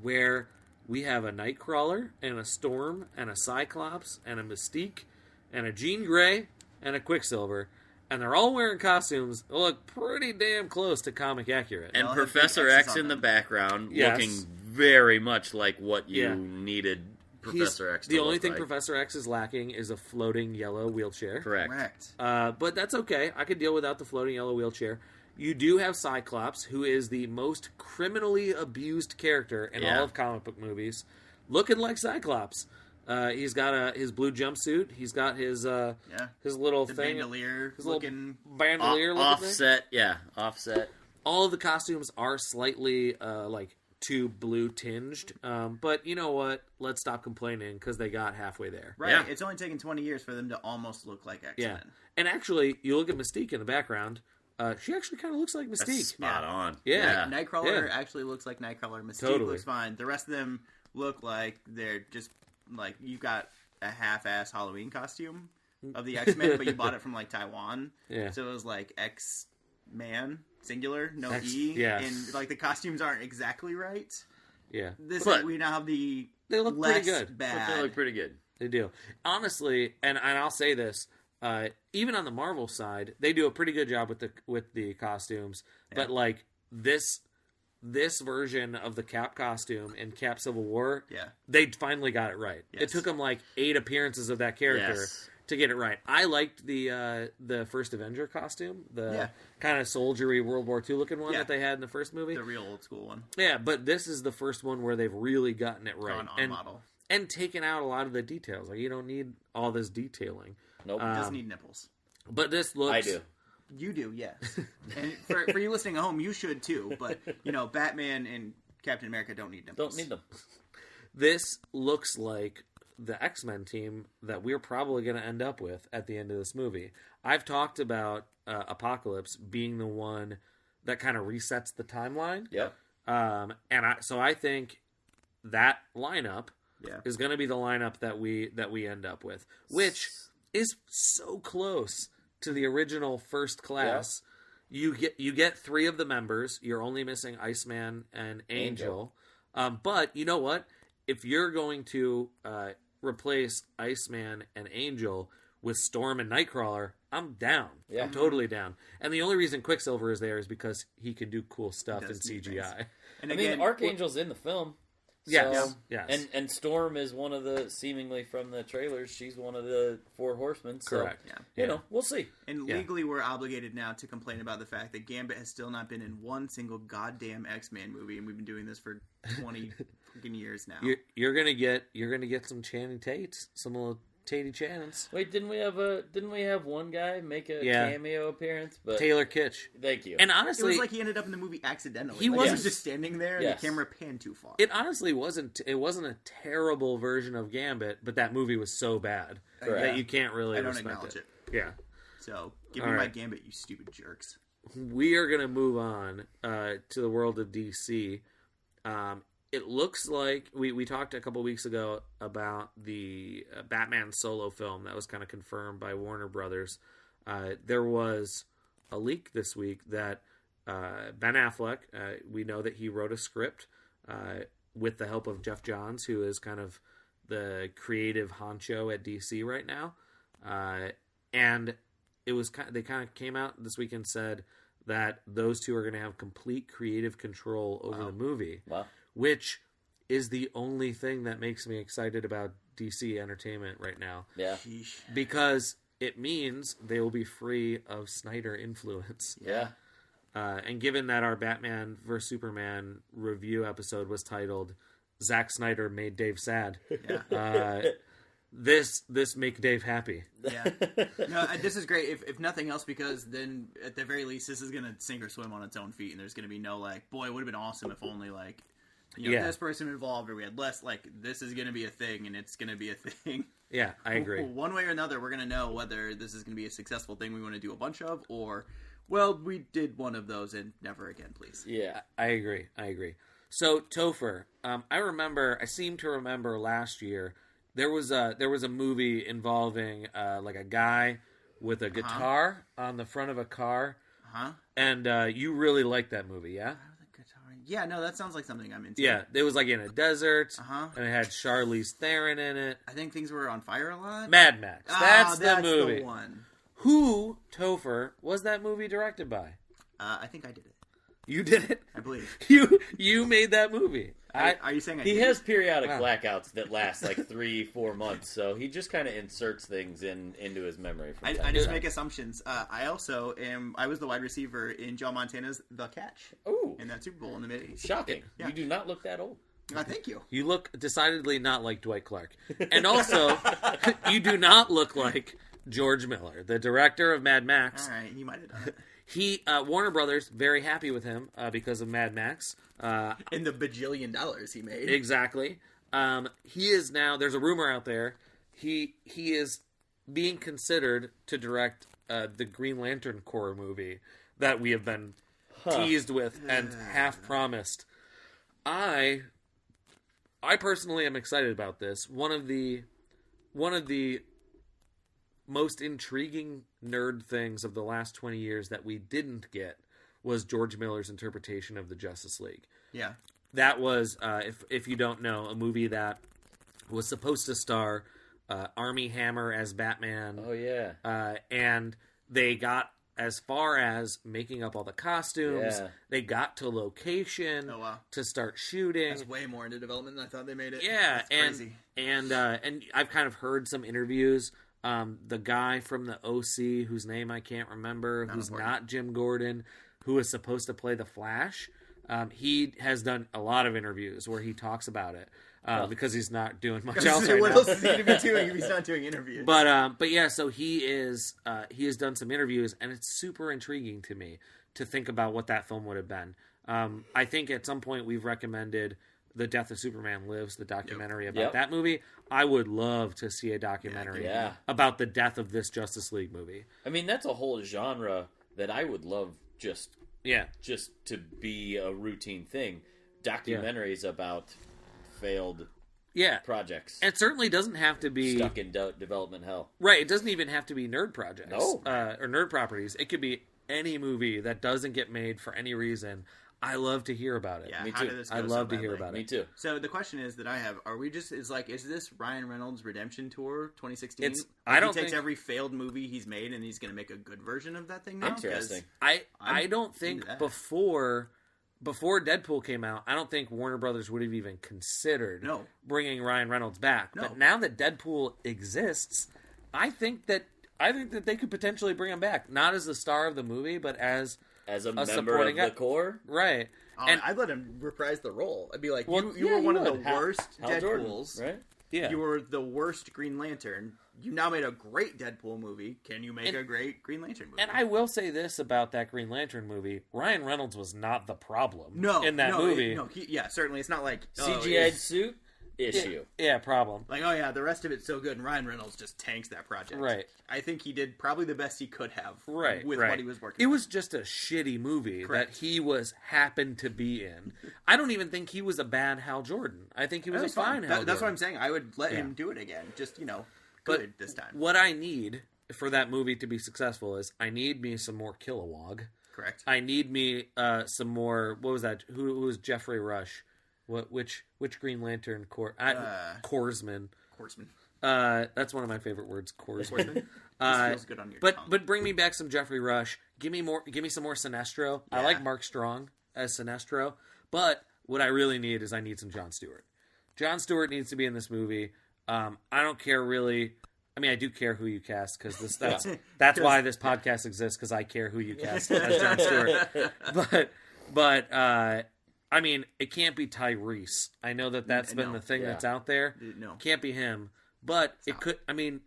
Speaker 2: where we have a Nightcrawler and a Storm and a Cyclops and a Mystique and a Jean Grey and a Quicksilver. And they're all wearing costumes that look pretty damn close to comic accurate.
Speaker 1: And
Speaker 3: Well,
Speaker 1: Professor
Speaker 3: it has
Speaker 1: X
Speaker 3: on
Speaker 1: in the
Speaker 3: them.
Speaker 1: background,
Speaker 2: Yes.
Speaker 1: looking very much like what you
Speaker 2: Yeah.
Speaker 1: needed
Speaker 2: He's-
Speaker 1: Professor X to
Speaker 2: the only
Speaker 1: look
Speaker 2: thing
Speaker 1: like.
Speaker 2: Professor X is lacking is a floating yellow wheelchair.
Speaker 1: Correct.
Speaker 3: Correct.
Speaker 2: But that's okay. I could deal without the floating yellow wheelchair. You do have Cyclops, who is the most criminally abused character in all of comic book movies, looking like Cyclops. He's got his blue jumpsuit. He's got his little
Speaker 3: The
Speaker 2: thing,
Speaker 3: bandolier
Speaker 2: his little
Speaker 3: looking.
Speaker 2: bandolier looking thing.
Speaker 1: Offset.
Speaker 2: All of the costumes are slightly like too blue tinged, but you know what? Let's stop complaining because they got halfway there.
Speaker 3: Right.
Speaker 1: Yeah.
Speaker 3: It's only taken 20 years for them to almost look like X-Men.
Speaker 2: Yeah, and actually, you look at Mystique in the background. She actually kind of looks like
Speaker 1: That's
Speaker 2: Mystique.
Speaker 1: spot on.
Speaker 2: Yeah.
Speaker 3: Nightcrawler
Speaker 2: Yeah.
Speaker 3: actually looks like Nightcrawler. Mystique
Speaker 2: Totally.
Speaker 3: looks fine. The rest of them look like they're just like you've got a half-ass Halloween costume of the X-Men, but you bought it from like Taiwan.
Speaker 2: Yeah.
Speaker 3: So it was like X-Man singular, no
Speaker 2: X-
Speaker 3: E,
Speaker 2: yeah.
Speaker 3: and like the costumes aren't exactly right.
Speaker 2: Yeah,
Speaker 3: But we now have the
Speaker 2: they look
Speaker 3: less
Speaker 2: pretty good.
Speaker 3: bad.
Speaker 1: But they look pretty good.
Speaker 2: They do. Honestly, and I'll say this, even on the Marvel side, they do a pretty good job with the costumes. But like this version of the Cap costume in Cap Civil War, they finally got it right.
Speaker 3: Yes.
Speaker 2: It took them like 8 appearances of that character
Speaker 1: Yes.
Speaker 2: to get it right. I liked the first Avenger costume, the kind of soldiery World War II looking one that they had in the first movie.
Speaker 3: The real old school one.
Speaker 2: Yeah, but this is the first one where they've really gotten it right.
Speaker 3: Gone on model.
Speaker 2: And taken out a lot of the details. Like, you don't need all this detailing.
Speaker 1: Nope.
Speaker 3: It doesn't need nipples.
Speaker 2: But this looks...
Speaker 1: I do.
Speaker 3: You do, yes. And for you listening at home, you should too. But, you know, Batman and Captain America don't need nipples.
Speaker 1: Don't need them.
Speaker 2: This looks like the X-Men team that we're probably going to end up with at the end of this movie. I've talked about Apocalypse being the one that kind of resets the timeline.
Speaker 1: Yep.
Speaker 2: So I think that lineup
Speaker 3: Yeah.
Speaker 2: is going to be the lineup that we end up with, which is so close to the original First Class. You get 3 of the members. You're only missing Iceman and Angel. But you know what? If you're going to replace Iceman and Angel with Storm and Nightcrawler, I'm down.
Speaker 1: Yeah.
Speaker 2: I'm totally down. And the only reason Quicksilver is there is because he can do cool stuff in
Speaker 3: Does neat
Speaker 2: CGI.
Speaker 3: things. And
Speaker 1: I
Speaker 3: again,
Speaker 1: mean, Archangel's in the film.
Speaker 2: Yes.
Speaker 1: So,
Speaker 2: Yes.
Speaker 1: And Storm is one of the, seemingly from the trailers, she's one of the 4 horsemen. So,
Speaker 2: Correct.
Speaker 3: Yeah.
Speaker 1: you know, we'll see.
Speaker 3: And legally, we're obligated now to complain about the fact that Gambit has still not been in one single goddamn X-Men movie, and we've been doing this for 20 fucking years now.
Speaker 2: You're gonna get some Channing Tates, some little Tatey Channons.
Speaker 1: Wait, didn't we have one guy make a cameo appearance? But
Speaker 2: Taylor Kitsch.
Speaker 1: Thank you.
Speaker 2: And
Speaker 3: It
Speaker 2: honestly,
Speaker 3: was like he ended up in the movie accidentally.
Speaker 2: He
Speaker 3: Like,
Speaker 2: wasn't-
Speaker 3: was just standing there, and
Speaker 1: Yes.
Speaker 3: the camera panned too far.
Speaker 2: it honestly wasn't. It wasn't a terrible version of Gambit, but that movie was so bad
Speaker 1: Correct.
Speaker 2: that you can't really
Speaker 3: I don't
Speaker 2: respect
Speaker 3: acknowledge it.
Speaker 2: Yeah.
Speaker 3: So, give
Speaker 2: All
Speaker 3: me my
Speaker 2: right.
Speaker 3: Gambit, you stupid jerks.
Speaker 2: We are gonna move on to the world of DC. It looks like we talked a couple weeks ago about the Batman solo film that was kind of confirmed by Warner Brothers. There was a leak this week that Ben Affleck, we know that he wrote a script with the help of Jeff Johns, who is kind of the creative honcho at DC right now. And they kind of came out this week and said that those two are going to have complete creative control over the movie.
Speaker 1: Wow.
Speaker 2: Which is the only thing that makes me excited about DC Entertainment right now.
Speaker 1: Yeah.
Speaker 3: Sheesh.
Speaker 2: Because it means they will be free of Snyder influence.
Speaker 1: Yeah.
Speaker 2: And given that our Batman vs. Superman review episode was titled Zack Snyder Made Dave Sad, this make Dave happy.
Speaker 3: Yeah. No, this is great. If nothing else, because then at the very least, this is going to sink or swim on its own feet, and there's going to be no like, boy, it would have been awesome if only like, this person involved, or we had less. Like, this is going to be a thing, and it's going to be a thing.
Speaker 2: Yeah, I agree.
Speaker 3: One way or another, we're going to know whether this is going to be a successful thing we want to do a bunch of, or, well, we did one of those and never again, please.
Speaker 1: Yeah.
Speaker 2: I agree. So, Topher, I seem to remember last year, there was a movie involving like a guy with a guitar on the front of a car, and you really liked that movie, yeah?
Speaker 3: Yeah, no, that sounds like something I'm into.
Speaker 2: Yeah, it was like in a desert, and it had Charlize Theron in it.
Speaker 3: I think things were on fire a lot.
Speaker 2: Mad Max. That's the movie.
Speaker 3: The one.
Speaker 2: Who, Topher, was that movie directed by?
Speaker 3: I think I did it.
Speaker 2: You did it?
Speaker 3: I believe.
Speaker 2: You made that movie.
Speaker 3: Are you saying
Speaker 1: he has periodic blackouts that last like 3-4 months, so he just kind of inserts things into his memory.
Speaker 3: I just make assumptions. I also I was the wide receiver in Joe Montana's The Catch.
Speaker 1: Ooh.
Speaker 3: In that Super Bowl in the mid-80s.
Speaker 1: Shocking.
Speaker 3: Yeah.
Speaker 1: You do not look that old.
Speaker 3: Thank you.
Speaker 2: You look decidedly not like Dwight Clark. And also, you do not look like George Miller, the director of Mad Max.
Speaker 3: All right, he might have done it.
Speaker 2: Warner Brothers, very happy with him because of Mad Max.
Speaker 3: And the bajillion dollars he made.
Speaker 2: Exactly. He is now, there's a rumor out there, he is being considered to direct the Green Lantern Corps movie that we have been teased with and half promised. I personally am excited about this. One of the most intriguing nerd things of the last 20 years that we didn't get was George Miller's interpretation of the Justice League.
Speaker 3: Yeah.
Speaker 2: That was, if you don't know, a movie that was supposed to star Armie Hammer as Batman.
Speaker 1: Oh, yeah.
Speaker 2: And they got as far as making up all the costumes.
Speaker 1: Yeah.
Speaker 2: They got to location to start shooting.
Speaker 3: That's way more into development than I thought they made it.
Speaker 2: Yeah,
Speaker 3: That's crazy.
Speaker 2: And I've kind of heard some interviews. The guy from the OC, whose name I can't remember, who's not Jim Gordon, who is supposed to play the Flash, he has done a lot of interviews where he talks about it because he's not doing much else right
Speaker 3: what
Speaker 2: now.
Speaker 3: else is he going to be doing if he's not doing interviews?
Speaker 2: But yeah, so he has done some interviews, and it's super intriguing to me to think about what that film would have been. I think at some point we've recommended The Death of Superman Lives, the documentary about that movie. I would love to see a documentary about the death of this Justice League movie.
Speaker 1: I mean, that's a whole genre that I would love just to be a routine thing. Documentaries about failed projects.
Speaker 2: And it certainly doesn't have to be
Speaker 1: stuck in development hell.
Speaker 2: Right, it doesn't even have to be nerd projects
Speaker 1: or
Speaker 2: nerd properties. It could be any movie that doesn't get made for any reason. I love to hear about it.
Speaker 3: Yeah,
Speaker 1: me
Speaker 3: how
Speaker 1: too.
Speaker 3: did this go
Speaker 2: I love
Speaker 3: so
Speaker 2: to hear
Speaker 3: badly?
Speaker 2: about it.
Speaker 1: Me too.
Speaker 3: So the question is that I have: is this Ryan Reynolds' redemption tour 2016?
Speaker 2: It's. I don't
Speaker 3: he takes
Speaker 2: think
Speaker 3: every failed movie he's made and he's going to make a good version of that thing now.
Speaker 1: Interesting.
Speaker 2: I don't think before Deadpool came out, I don't think Warner Brothers would have even considered bringing Ryan Reynolds back.
Speaker 3: No.
Speaker 2: But now that Deadpool exists, I think that they could potentially bring him back, not as the star of the movie, but as
Speaker 1: a member of the Corps,
Speaker 2: right?
Speaker 3: And I'd let him reprise the role. I'd be like, you were one of the worst Deadpools,
Speaker 1: right?
Speaker 2: Yeah,
Speaker 3: you were the worst Green Lantern. You now made a great Deadpool movie. Can you make a great Green Lantern movie?
Speaker 2: And I will say this about that Green Lantern movie: Ryan Reynolds was not the problem. in that
Speaker 3: movie.
Speaker 2: movie.
Speaker 3: Certainly, it's not like
Speaker 1: CGI suit issue.
Speaker 2: Yeah, problem.
Speaker 3: Like, the rest of it's so good, and Ryan Reynolds just tanks that project.
Speaker 2: Right.
Speaker 3: I think he did probably the best he could have.
Speaker 2: Right.
Speaker 3: With what he was working.
Speaker 2: It
Speaker 3: on.
Speaker 2: was just a shitty movie that he happened to be in. I don't even think he was a bad Hal Jordan. I think he was a fine Hal Jordan.
Speaker 3: That's what I'm saying. I would let him do it again. Just good this time.
Speaker 2: What I need for that movie to be successful is I need me some more Kilowog.
Speaker 3: Correct.
Speaker 2: I need me some more. What was that? Who was Jeffrey Rush? Which Green Lantern Corpsman?
Speaker 3: Horseman.
Speaker 2: That's one of my favorite words, Horseman.
Speaker 3: This feels good on your tongue.
Speaker 2: But bring me back some Jeffrey Rush. Give me some more Sinestro. I like Mark Strong as Sinestro, but what I really need is I need some Jon Stewart. Jon Stewart needs to be in this movie. I don't care really. I mean, I do care who you cast because that's why this podcast exists, because I care who you cast as Jon Stewart. But I mean, it can't be Tyrese. I know that's been the thing that's out there.
Speaker 3: No,
Speaker 2: can't be him. But it could. I mean,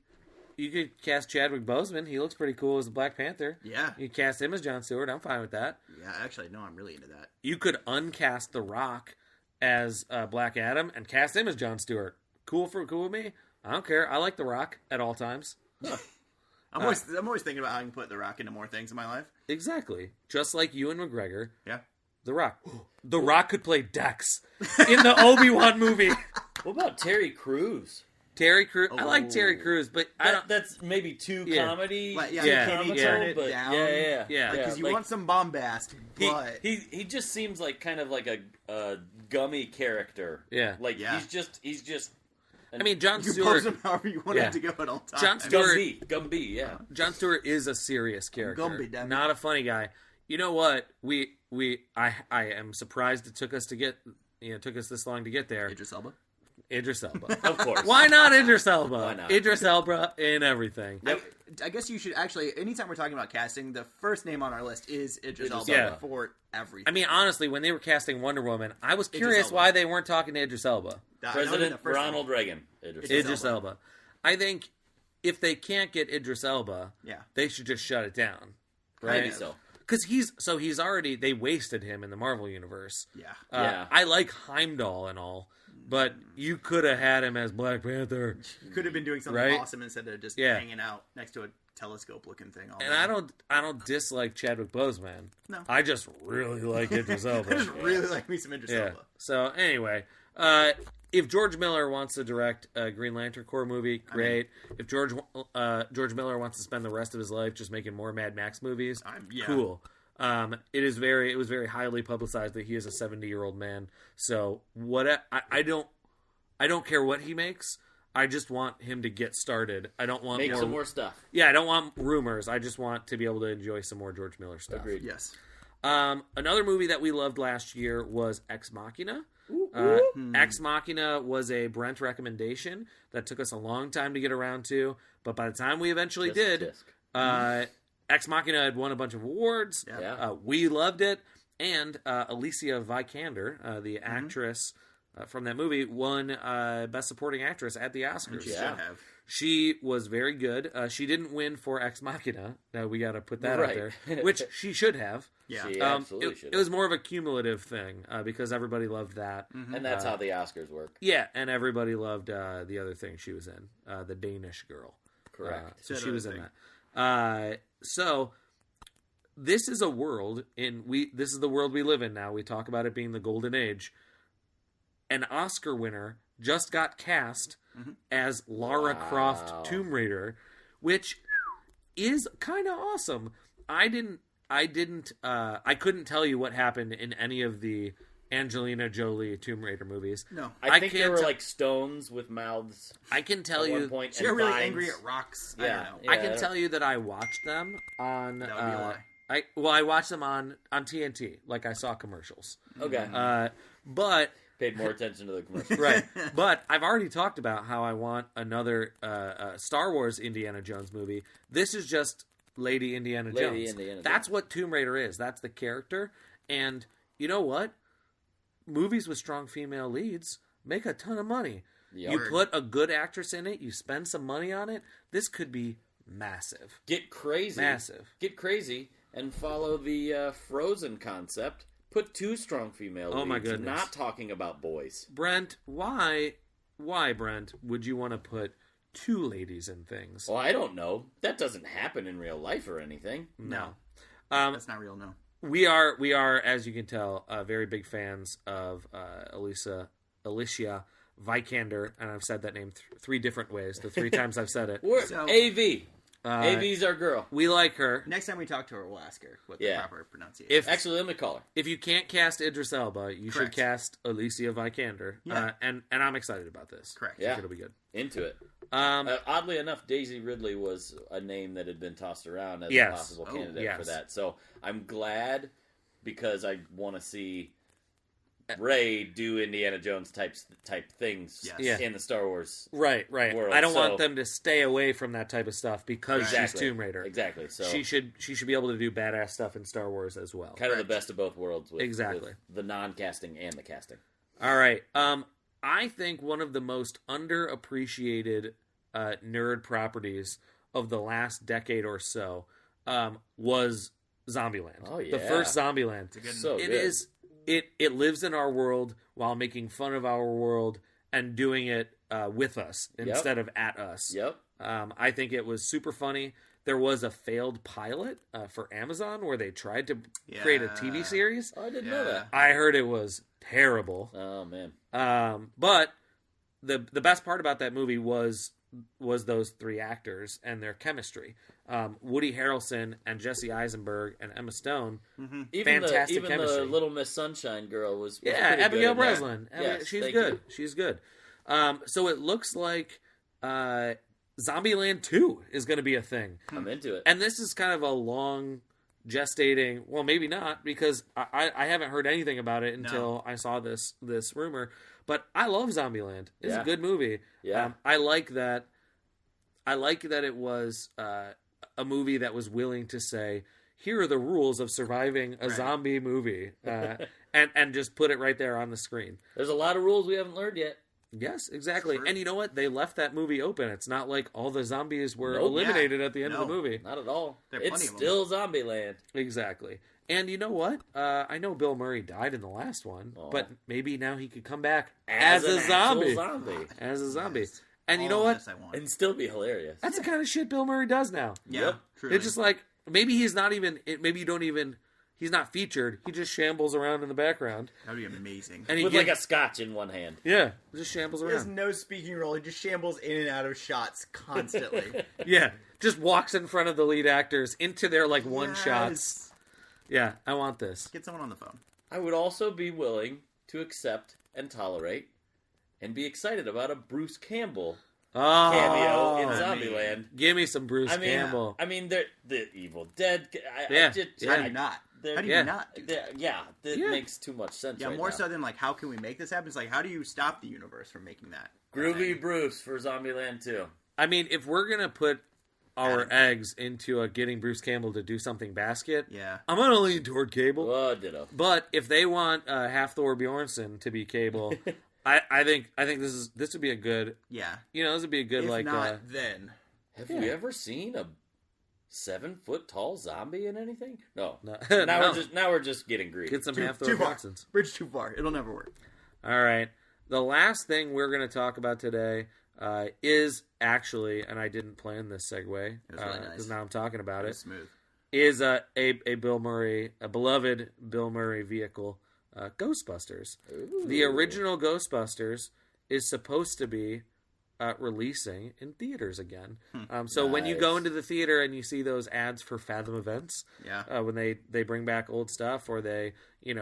Speaker 2: you could cast Chadwick Boseman. He looks pretty cool as the Black Panther.
Speaker 3: Yeah,
Speaker 2: you could cast him as Jon Stewart. I'm fine with that.
Speaker 3: Yeah, actually, no, I'm really into that.
Speaker 2: You could uncast The Rock as Black Adam and cast him as Jon Stewart. Cool with me. I don't care. I like The Rock at all times.
Speaker 3: I'm always thinking about how I can put The Rock into more things in my life.
Speaker 2: Exactly. Just like Ewan McGregor.
Speaker 3: Yeah.
Speaker 2: The Rock. The Rock could play Dex in the Obi-Wan movie.
Speaker 1: What about Terry Crews?
Speaker 2: Terry Crews. I like Terry Crews, but
Speaker 1: that's maybe too comedy.
Speaker 3: Can you turn it
Speaker 1: but
Speaker 3: down?
Speaker 2: Yeah.
Speaker 3: Because you want some bombast, but
Speaker 1: he just seems like kind of like a gummy character.
Speaker 2: Yeah.
Speaker 1: Like he's just.
Speaker 2: I mean, Jon
Speaker 3: you
Speaker 2: Stewart.
Speaker 3: pose him however you want him to go at all times.
Speaker 2: Jon Stewart.
Speaker 1: Gumby, yeah.
Speaker 2: Jon Stewart is a serious character,
Speaker 3: Gumby, damn it.
Speaker 2: not a funny guy. You know what? I am surprised it took us this long to get there.
Speaker 3: Idris Elba.
Speaker 2: Idris Elba.
Speaker 1: Of course.
Speaker 2: Why not Idris Elba?
Speaker 1: Why not?
Speaker 2: Idris Elba in everything.
Speaker 3: I guess you should actually, anytime we're talking about casting, the first name on our list is Idris Elba for everything.
Speaker 2: I mean, honestly, when they were casting Wonder Woman, I was curious why they weren't talking to Idris Elba.
Speaker 1: President Ronald Reagan.
Speaker 2: Idris Elba. I think if they can't get Idris Elba, they should just shut it down. Right?
Speaker 1: Maybe so.
Speaker 2: Because he's already, they wasted him in the Marvel Universe.
Speaker 3: Yeah.
Speaker 2: I like Heimdall and all, but you could have had him as Black Panther.
Speaker 3: You could have been doing something awesome instead of just hanging out next to a telescope-looking thing.
Speaker 2: I don't dislike Chadwick Boseman.
Speaker 3: No.
Speaker 2: I just really like Idris Elba.
Speaker 3: I just really like me some Idris Elba.
Speaker 2: So anyway, if George Miller wants to direct a Green Lantern Corps movie, great. If George Miller wants to spend the rest of his life just making more Mad Max movies, cool. It was very highly publicized that he is a 70-year-old man. So I don't care what he makes. I just want him to get started. I don't want
Speaker 1: some more stuff.
Speaker 2: Yeah, I don't want rumors. I just want to be able to enjoy some more George Miller stuff.
Speaker 1: Agreed.
Speaker 3: Yes.
Speaker 2: Another movie that we loved last year was Ex Machina. Ex Machina was a Brent recommendation that took us a long time to get around to, but by the time we eventually did, Ex Machina had won a bunch of awards.
Speaker 1: Yeah.
Speaker 2: We loved it, and Alicia Vikander, the actress from that movie, won Best Supporting Actress at the Oscars.
Speaker 3: She should have.
Speaker 2: She was very good. She didn't win for Ex Machina. We got to put that out there, which she should have.
Speaker 3: Yeah,
Speaker 1: she absolutely should have.
Speaker 2: It was more of a cumulative thing because everybody loved that.
Speaker 1: And that's how the Oscars work.
Speaker 2: Yeah, and everybody loved the other thing she was in, the Danish Girl.
Speaker 1: Correct.
Speaker 2: So she was in that. So this is a world this is the world we live in now. We talk about it being the golden age. An Oscar winner just got cast as Lara Croft Tomb Raider, which is kind of awesome. I couldn't tell you what happened in any of the Angelina Jolie Tomb Raider movies.
Speaker 3: No.
Speaker 1: I think there were like stones with mouths.
Speaker 2: I can tell
Speaker 1: at
Speaker 2: you.
Speaker 1: one point,
Speaker 3: She got really angry at rocks.
Speaker 1: Yeah.
Speaker 3: I don't know.
Speaker 2: I can tell you that I watched them on.
Speaker 3: That would be a lie.
Speaker 2: I watched them on TNT. Like I saw commercials.
Speaker 1: Okay.
Speaker 2: But
Speaker 1: paid more attention to the commercials.
Speaker 2: right. But I've already talked about how I want another Star Wars Indiana Jones movie. This is just Lady Indiana Jones. That's what Tomb Raider is. That's the character. And you know what? Movies with strong female leads make a ton of money.
Speaker 1: Yep.
Speaker 2: You put a good actress in it, you spend some money on it, this could be massive.
Speaker 1: Get crazy.
Speaker 2: Massive.
Speaker 1: Get crazy and follow the Frozen concept. Put two strong female leads.
Speaker 2: Oh my goodness.
Speaker 1: Not talking about boys.
Speaker 2: Brent, why, Brent, would you want to put two ladies in things?
Speaker 1: Well, I don't know. That doesn't happen in real life or anything.
Speaker 2: No.
Speaker 3: That's not real, no.
Speaker 2: We are, as you can tell, very big fans of Alicia Vikander, and I've said that name three different ways. The three times I've said it.
Speaker 1: AV. AV's our girl.
Speaker 2: We like her.
Speaker 3: Next time we talk to her, we'll ask her what the proper pronunciation
Speaker 2: If,
Speaker 3: is.
Speaker 1: Actually, let me call her.
Speaker 2: If you can't cast Idris Elba, you should cast Alicia Vikander.
Speaker 3: Yeah.
Speaker 2: And I'm excited about this.
Speaker 3: Correct.
Speaker 2: I think it'll be good.
Speaker 1: Into it. Oddly enough, Daisy Ridley was a name that had been tossed around as a possible candidate for that. So I'm glad, because I want to see Rey do Indiana Jones type things in the Star Wars
Speaker 2: world. I don't want them to stay away from that type of stuff because she's Tomb Raider.
Speaker 1: Exactly. So
Speaker 2: she should be able to do badass stuff in Star Wars as well.
Speaker 1: Kind of the best of both worlds with,
Speaker 2: exactly.
Speaker 1: with the non-casting and the casting.
Speaker 2: All right. I think one of the most underappreciated nerd properties of the last decade or so was Zombieland.
Speaker 1: Oh, yeah.
Speaker 2: The first Zombieland. It lives in our world while making fun of our world and doing it with us instead of at us.
Speaker 1: Yep.
Speaker 2: I think it was super funny. There was a failed pilot for Amazon where they tried to create a TV series.
Speaker 1: Oh, I didn't know that.
Speaker 2: I heard it was terrible.
Speaker 1: Oh, man.
Speaker 2: But the best part about that movie was those three actors and their chemistry. Woody Harrelson and Jesse Eisenberg and Emma Stone, fantastic chemistry.
Speaker 1: The Little Miss Sunshine girl was
Speaker 2: Abigail Breslin.
Speaker 1: Yes,
Speaker 2: she's good. She's good. So it looks like Zombieland 2 is going to be a thing.
Speaker 1: I'm into it.
Speaker 2: And this is kind of a long gestating, well, maybe not, because I haven't heard anything about it until I saw this rumor. But I love Zombieland. It's a good movie.
Speaker 1: Yeah.
Speaker 2: I like that. I like that it was a movie that was willing to say, here are the rules of surviving a zombie movie, and just put it right there on the screen.
Speaker 1: There's a lot of rules we haven't learned yet.
Speaker 2: Yes, exactly.
Speaker 3: True.
Speaker 2: And you know what? They left that movie open. It's not like all the zombies were eliminated at the end of the movie.
Speaker 1: Not at all.
Speaker 3: It's
Speaker 1: still Zombieland.
Speaker 2: Exactly. And you know what? I know Bill Murray died in the last one, but maybe now he could come back as a zombie. As a zombie.
Speaker 3: Yes.
Speaker 2: And you know what?
Speaker 1: And still be hilarious.
Speaker 2: That's the kind of shit Bill Murray does now.
Speaker 3: Yeah, truly.
Speaker 2: It's just like, maybe he's not even, maybe you don't even, he's not featured. He just shambles around in the background.
Speaker 3: That would be amazing.
Speaker 2: And
Speaker 1: with like a scotch in one hand.
Speaker 2: Yeah, just shambles
Speaker 3: He has
Speaker 2: around.
Speaker 3: no speaking role. He just shambles in and out of shots constantly.
Speaker 2: Yeah, just walks in front of the lead actors into their like one shots. Yeah, I want this.
Speaker 3: Get someone on the phone.
Speaker 1: I would also be willing to accept and tolerate and be excited about a Bruce Campbell cameo in Zombieland.
Speaker 2: Give me some Bruce Campbell.
Speaker 1: I mean, the Evil Dead.
Speaker 3: How do you not? How do you not?
Speaker 1: That makes too much sense.
Speaker 3: Yeah,
Speaker 1: right
Speaker 3: more
Speaker 1: now.
Speaker 3: so than like, how can we make this happen? It's like, how do you stop the universe from making that?
Speaker 1: Groovy Bruce for Zombieland 2.
Speaker 2: I mean, if we're gonna put our eggs into a getting Bruce Campbell to do something basket, I'm gonna lean toward Cable.
Speaker 1: Oh, ditto.
Speaker 2: But if they want Half Thor Bjornsson to be Cable, I think this would be a good. Yeah. You know, this would be a good
Speaker 3: if not, then
Speaker 1: have you ever seen a 7-foot tall zombie in anything? No. Now we're just getting greedy.
Speaker 2: Get some Half Thor Bjornssons.
Speaker 3: Bridge too far. It'll never work.
Speaker 2: All right. The last thing we're going to talk about today is actually, and I didn't plan this segue because now I'm talking about it.
Speaker 3: Smooth.
Speaker 2: Is a Bill Murray, a beloved Bill Murray vehicle, Ghostbusters. Ooh. The original Ghostbusters is supposed to be releasing in theaters again. So when you go into the theater and you see those ads for Fathom Events, when they bring back old stuff or they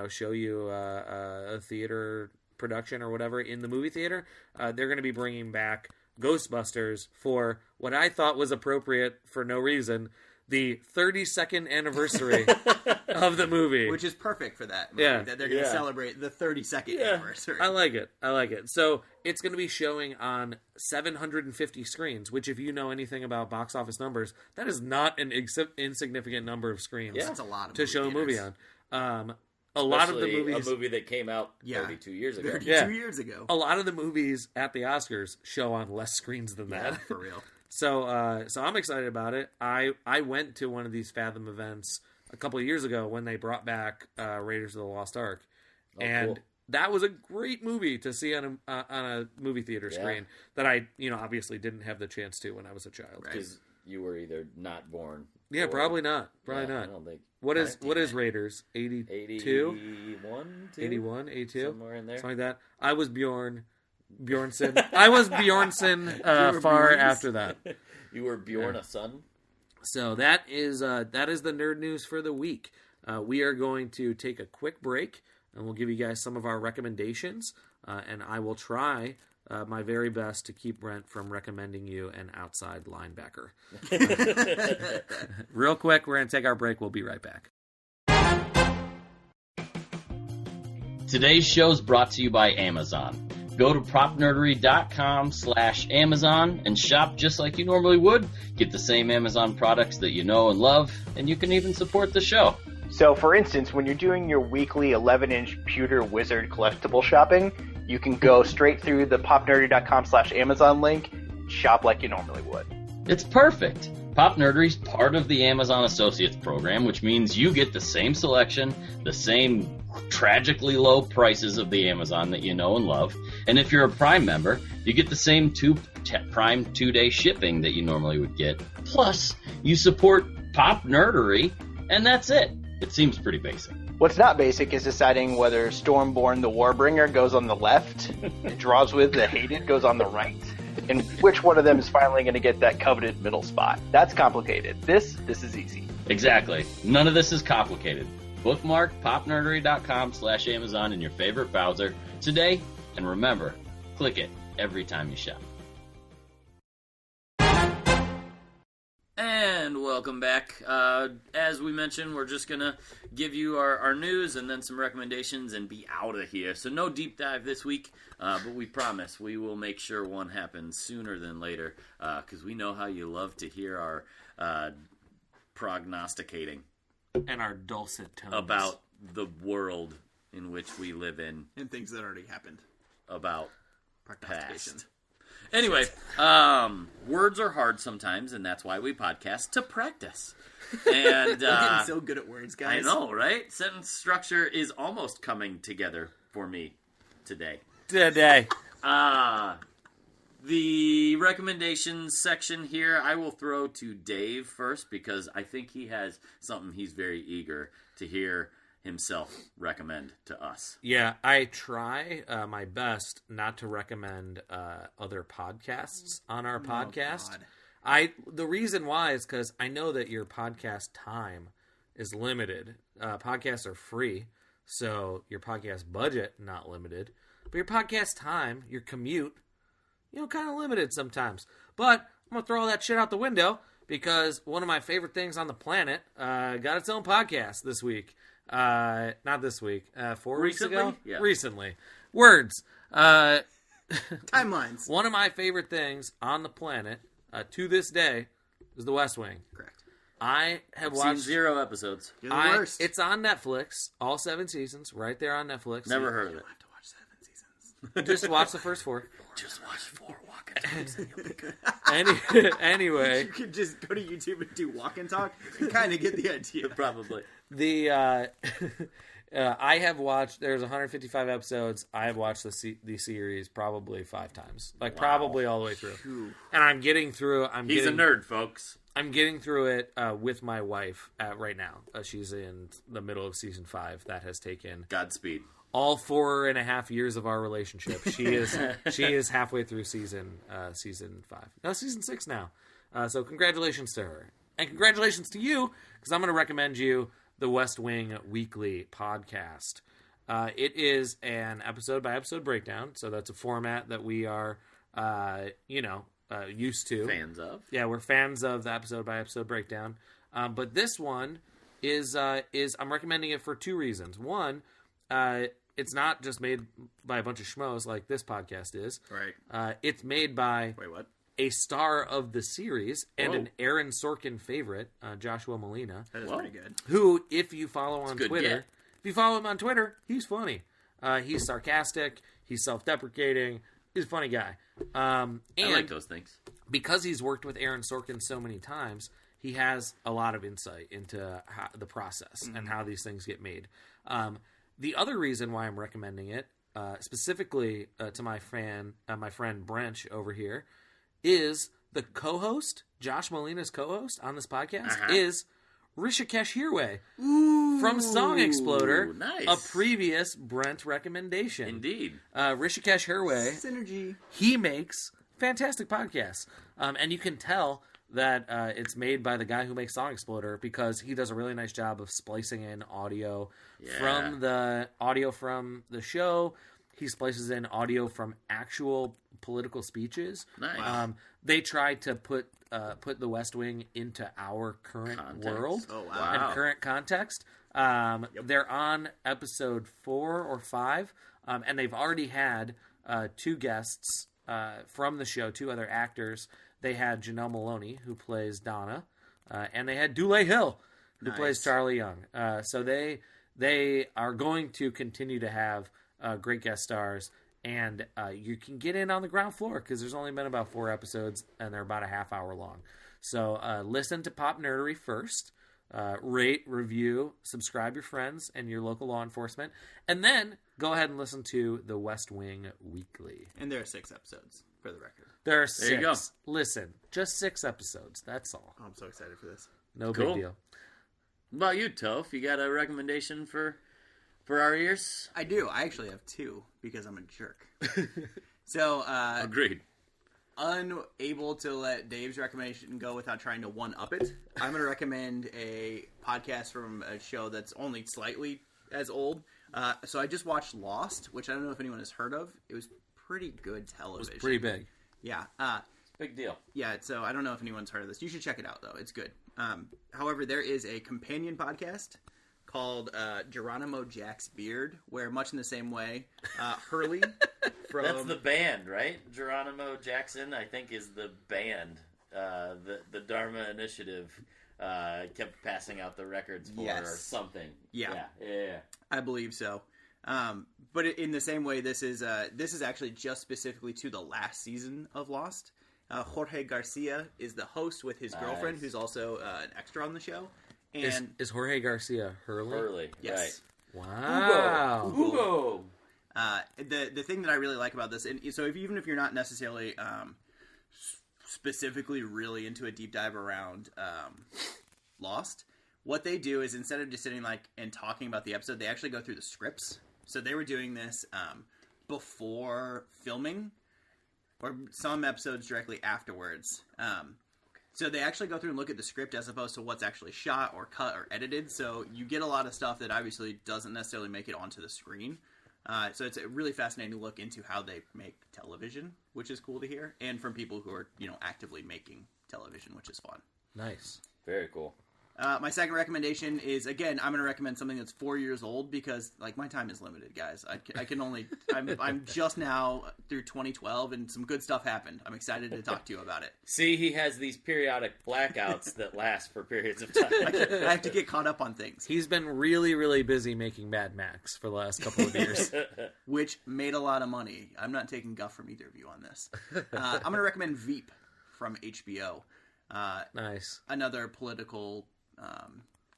Speaker 2: show you a theater production or whatever in the movie theater, they're going to be bringing back Ghostbusters for what I thought was appropriate for no reason, the 32nd anniversary of the movie.
Speaker 3: Which is perfect for that movie, that they're going to celebrate the 32nd anniversary.
Speaker 2: I like it. So it's going to be showing on 750 screens, which if you know anything about box office numbers, that is not an insignificant number of screens
Speaker 3: that's a lot of
Speaker 2: to show a movie on.
Speaker 1: A lot of the movies, a movie that came out 32 years ago.
Speaker 3: 32 years ago.
Speaker 2: A lot of the movies at the Oscars show on less screens than that.
Speaker 3: For real.
Speaker 2: So I'm excited about it. I went to one of these Fathom events a couple of years ago when they brought back Raiders of the Lost Ark, and that was a great movie to see on a movie theater screen that I obviously didn't have the chance to when I was a child.
Speaker 1: Because you were either not born.
Speaker 2: Yeah, probably not. Probably not.
Speaker 1: I don't think.
Speaker 2: What is Raiders? 82?
Speaker 1: 81,
Speaker 2: 81, 82?
Speaker 1: Somewhere in there.
Speaker 2: Something like that. I was Bjornsson. I was Bjornsson far after that.
Speaker 1: You were Bjorn a son?
Speaker 2: So that is the nerd news for the week. We are going to take a quick break, and we'll give you guys some of our recommendations, and I will try my very best to keep Brent from recommending you an outside linebacker. Real quick, we're going to take our break. We'll be right back.
Speaker 1: Today's show is brought to you by Amazon. Go to propnerdery.com/Amazon and shop just like you normally would. Get the same Amazon products that you know and love, and you can even support the show.
Speaker 4: So, for instance, when you're doing your weekly 11-inch pewter wizard collectible shopping, you can go straight through the popnerdery.com/Amazon link, shop like you normally would.
Speaker 1: It's perfect. Pop Nerdery's part of the Amazon Associates program, which means you get the same selection, the same tragically low prices of the Amazon that you know and love. And if you're a Prime member, you get the same Prime 2-day shipping that you normally would get. Plus, you support Pop Nerdery, and that's it. It seems pretty basic.
Speaker 4: What's not basic is deciding whether Stormborn the Warbringer goes on the left, and Drawswith the Hated goes on the right, and which one of them is finally going to get that coveted middle spot. That's complicated. This is easy.
Speaker 1: Exactly. None of this is complicated. Bookmark popnerdery.com/Amazon in your favorite browser today, and remember, click it every time you shop. And welcome back. As we mentioned, we're just going to give you our news and then some recommendations and be out of here. So no deep dive this week, but we promise we will make sure one happens sooner than later, because we know how you love to hear our prognosticating.
Speaker 2: And our dulcet tones.
Speaker 1: About the world in which we live in.
Speaker 3: And things that already happened.
Speaker 1: About
Speaker 3: Prognostication.
Speaker 1: past. Anyway, words are hard sometimes, and that's why we podcast to practice. And
Speaker 3: We're getting so good at words, guys.
Speaker 1: I know, right? Sentence structure is almost coming together for me today. The recommendations section here, I will throw to Dave first because I think he has something he's very eager to hear himself recommend to us.
Speaker 2: Yeah, I try my best not to recommend other podcasts on our podcast.
Speaker 3: God.
Speaker 2: The reason why is because I know that your podcast time is limited. Podcasts are free, so your podcast budget not limited. But your podcast time, your commute, kind of limited sometimes. But I'm going to throw all that shit out the window because one of my favorite things on the planet got its own podcast this week. Not this week. 4 weeks ago?
Speaker 1: Yeah.
Speaker 2: Recently. Words.
Speaker 3: Timelines.
Speaker 2: One of my favorite things on the planet to this day is The West Wing.
Speaker 3: Correct.
Speaker 2: I have
Speaker 1: I've
Speaker 2: watched
Speaker 1: seen 0 episodes.
Speaker 3: You're the worst.
Speaker 2: It's on Netflix. All 7 seasons. Right there on Netflix.
Speaker 1: Never heard of it.
Speaker 3: I have to watch 7 seasons.
Speaker 2: Just watch the first 4.
Speaker 1: Just watch 4 walking talks and you'll be good.
Speaker 2: Anyway.
Speaker 3: You could just go to YouTube and do walk and talk and kind of get the idea.
Speaker 1: Probably.
Speaker 2: I have watched. There's 155 episodes. I have watched the series probably 5 times, probably all the way through.
Speaker 3: Phew.
Speaker 2: And I'm getting through.
Speaker 1: He's a nerd, folks.
Speaker 2: I'm getting through it with my wife right now. She's in the middle of season 5. That has taken
Speaker 1: Godspeed.
Speaker 2: all 4.5 years of our relationship. She is halfway through season 5. No, season 6 now. So congratulations to her. And congratulations to you, because I'm going to recommend you the West Wing Weekly podcast. It is an episode-by-episode breakdown, so that's a format that we are, used to.
Speaker 1: Fans of.
Speaker 2: Yeah, we're fans of the episode-by-episode breakdown. But this one is I'm recommending it for 2 reasons. One, it's not just made by a bunch of schmoes like this podcast is.
Speaker 3: Right.
Speaker 2: It's made by...
Speaker 3: Wait, what?
Speaker 2: a star of the series and an Aaron Sorkin favorite, Joshua Molina.
Speaker 3: That is pretty good.
Speaker 2: Who, if you follow on
Speaker 1: good
Speaker 2: Twitter, he's funny. He's sarcastic. He's self-deprecating. He's a funny guy. And
Speaker 1: I like those things.
Speaker 2: Because he's worked with Aaron Sorkin so many times, he has a lot of insight into the process and how these things get made. The other reason why I'm recommending it, specifically to my friend Brent over here, is the co-host, Josh Molina's co-host on this podcast, is Rishikesh Hirway from Song Exploder,
Speaker 1: nice.
Speaker 2: a previous Brent recommendation.
Speaker 1: Indeed.
Speaker 2: Rishikesh Hirway,
Speaker 3: Synergy.
Speaker 2: he makes fantastic podcasts. And you can tell that it's made by the guy who makes Song Exploder because he does a really nice job of splicing in audio from the show. He splices in audio from actual political speeches.
Speaker 1: Nice.
Speaker 2: They try to put the West Wing into our current world and current context. They're on episode 4 or 5, and they've already had 2 guests from the show, 2 other actors. They had Janelle Maloney, who plays Donna, and they had Dule Hill, who plays Charlie Young. So they are going to continue to have great guest stars, and you can get in on the ground floor because there's only been about 4 episodes, and they're about a half hour long. So listen to Pop Nerdery first, rate, review, subscribe your friends and your local law enforcement, and then go ahead and listen to the West Wing Weekly.
Speaker 3: And there are 6 episodes, for the record.
Speaker 2: There are 6.
Speaker 1: There you go.
Speaker 2: Listen, just 6 episodes. That's all.
Speaker 3: Oh, I'm so excited for this.
Speaker 2: No
Speaker 1: Cool.
Speaker 2: big deal.
Speaker 1: What about you, Toph? You got a recommendation for our ears?
Speaker 3: I do. I actually have 2 because I'm a jerk. So,
Speaker 1: Agreed.
Speaker 3: unable to let Dave's recommendation go without trying to one-up it, I'm going to recommend a podcast from a show that's only slightly as old. So I just watched Lost, which I don't know if anyone has heard of. It was pretty good television.
Speaker 2: It was pretty big.
Speaker 3: Yeah.
Speaker 1: Big deal.
Speaker 3: Yeah, so I don't know if anyone's heard of this. You should check it out, though. It's good. However, there is a companion podcast called Geronimo Jack's Beard, where much in the same way, Hurley from...
Speaker 1: That's the band, right? Geronimo Jackson, I think, is the band. The Dharma Initiative kept passing out the records for or something.
Speaker 3: Yeah.
Speaker 1: Yeah.
Speaker 3: I believe so. But in the same way, this is actually just specifically to the last season of Lost. Jorge Garcia is the host with his girlfriend, who's also an extra on the show. And
Speaker 2: Is Jorge Garcia Hurley?
Speaker 3: Yes.
Speaker 1: Right.
Speaker 2: Wow.
Speaker 1: Hugo.
Speaker 3: The thing that I really like about this, and so even if you're not necessarily specifically really into a deep dive around Lost, what they do is instead of just sitting and talking about the episode, they actually go through the scripts. So they were doing this before filming, or some episodes directly afterwards. So they actually go through and look at the script as opposed to what's actually shot or cut or edited. So you get a lot of stuff that obviously doesn't necessarily make it onto the screen. So it's a really fascinating look into how they make television, which is cool to hear, and from people who are actively making television, which is fun.
Speaker 2: Nice.
Speaker 1: Very cool.
Speaker 3: My second recommendation is, again, I'm going to recommend something that's 4 years old because, my time is limited, guys. I can only... I'm just now through 2012, and some good stuff happened. I'm excited to talk to you about it.
Speaker 1: See, he has these periodic blackouts that last for periods of time.
Speaker 3: I have to get caught up on things.
Speaker 2: He's been really, really busy making Mad Max for the last couple of years.
Speaker 3: Which made a lot of money. I'm not taking guff from either of you on this. I'm going to recommend Veep from HBO.
Speaker 2: Nice.
Speaker 3: Another political...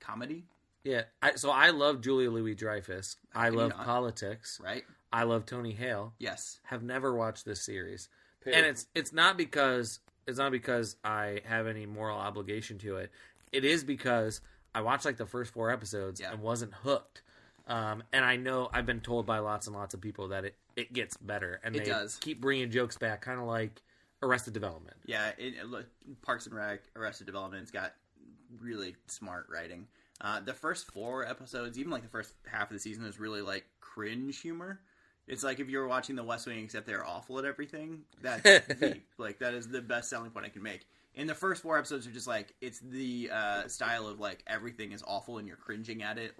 Speaker 3: comedy.
Speaker 2: Yeah, so I love Julia Louis-Dreyfus. I love politics.
Speaker 3: Right?
Speaker 2: I love Tony Hale.
Speaker 3: Yes.
Speaker 2: Have never watched this series,
Speaker 1: Pity.
Speaker 2: and it's not because I have any moral obligation to it. It is because I watched the first 4 episodes and wasn't hooked. And I know I've been told by lots and lots of people that it gets better, and they keep bringing jokes back, kind of like Arrested Development.
Speaker 3: Yeah, Parks and Rec, Arrested Development's got really smart writing. The first 4 episodes, even the first half of the season, is really cringe humor. It's like if you were watching The West Wing, except they're awful at everything. That's Veep. That is the best selling point I can make. And the first 4 episodes are just it's the style of everything is awful and you're cringing at it,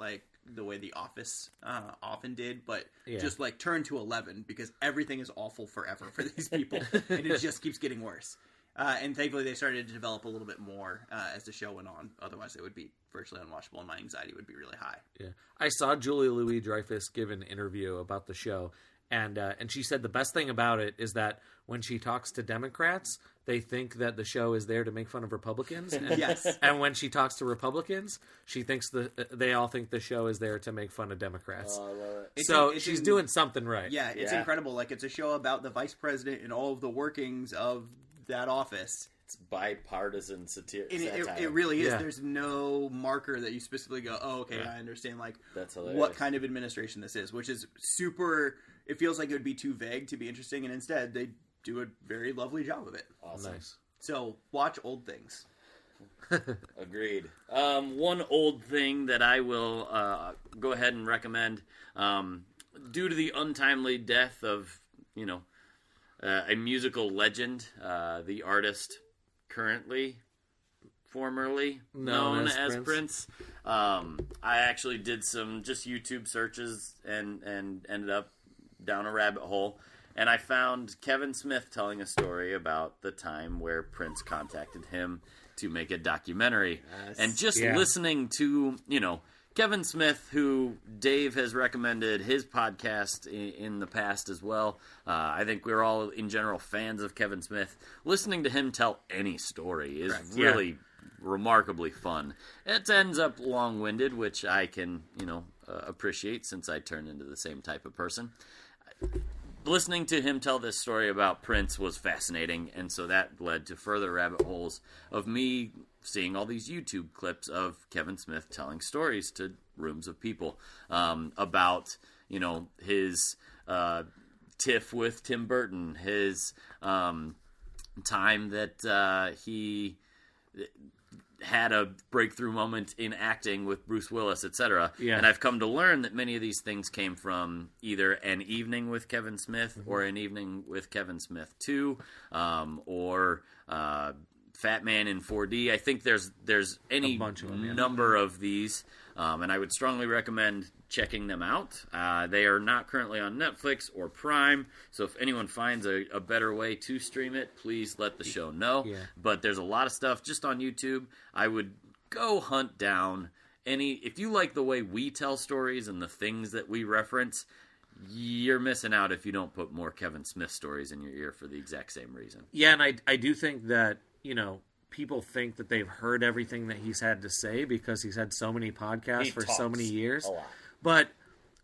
Speaker 3: the way The Office often did, but just turn to 11 because everything is awful forever for these people, and it just keeps getting worse. And thankfully they started to develop a little bit more as the show went on. Otherwise it would be virtually unwatchable and my anxiety would be really high.
Speaker 2: Yeah, I saw Julia Louis-Dreyfus give an interview about the show, and she said the best thing about it is that when she talks to Democrats, they think that the show is there to make fun of Republicans. And,
Speaker 3: yes.
Speaker 2: And when she talks to Republicans, she thinks they all think the show is there to make fun of Democrats.
Speaker 1: Oh, I love it.
Speaker 2: So she's doing something right.
Speaker 3: Yeah, it's incredible. It's a show about the vice president and all of the workings of that office.
Speaker 1: It's bipartisan satire.
Speaker 3: It really is.
Speaker 2: Yeah.
Speaker 3: There's no marker that you specifically go, oh, okay, I understand
Speaker 1: That's hilarious.
Speaker 3: what kind of administration this is, which is super... It feels like it would be too vague to be interesting, and instead they do a very lovely job of it.
Speaker 1: Awesome.
Speaker 2: Nice.
Speaker 3: So watch old things.
Speaker 1: Agreed. One old thing that I will go ahead and recommend, due to the untimely death of, a musical legend, the artist currently, formerly known as Prince. I actually did some just YouTube searches and ended up down a rabbit hole. And I found Kevin Smith telling a story about the time where Prince contacted him to make a documentary.
Speaker 2: Yes.
Speaker 1: And just listening to, Kevin Smith, who Dave has recommended his podcast in the past as well. I think we're all, in general, fans of Kevin Smith. Listening to him tell any story is really remarkably fun. It ends up long-winded, which I can, appreciate since I turn into the same type of person. Listening to him tell this story about Prince was fascinating, and so that led to further rabbit holes of me seeing all these YouTube clips of Kevin Smith telling stories to rooms of people about, his tiff with Tim Burton, his time that he had a breakthrough moment in acting with Bruce Willis, etc. Yeah. And I've come to learn that many of these things came from either An Evening with Kevin Smith or An Evening with Kevin Smith 2, or Fat Man in 4D. I think there's any number of these, and I would strongly recommend checking them out. They are not currently on Netflix or Prime, so if anyone finds a better way to stream it, please let the show know. Yeah. But there's a lot of stuff just on YouTube. I would go hunt down if you like the way we tell stories and the things that we reference, you're missing out if you don't put more Kevin Smith stories in your ear for the exact same reason.
Speaker 2: Yeah, and I do think that, people think that they've heard everything that he's had to say because he's had so many podcasts for so many years. A lot. But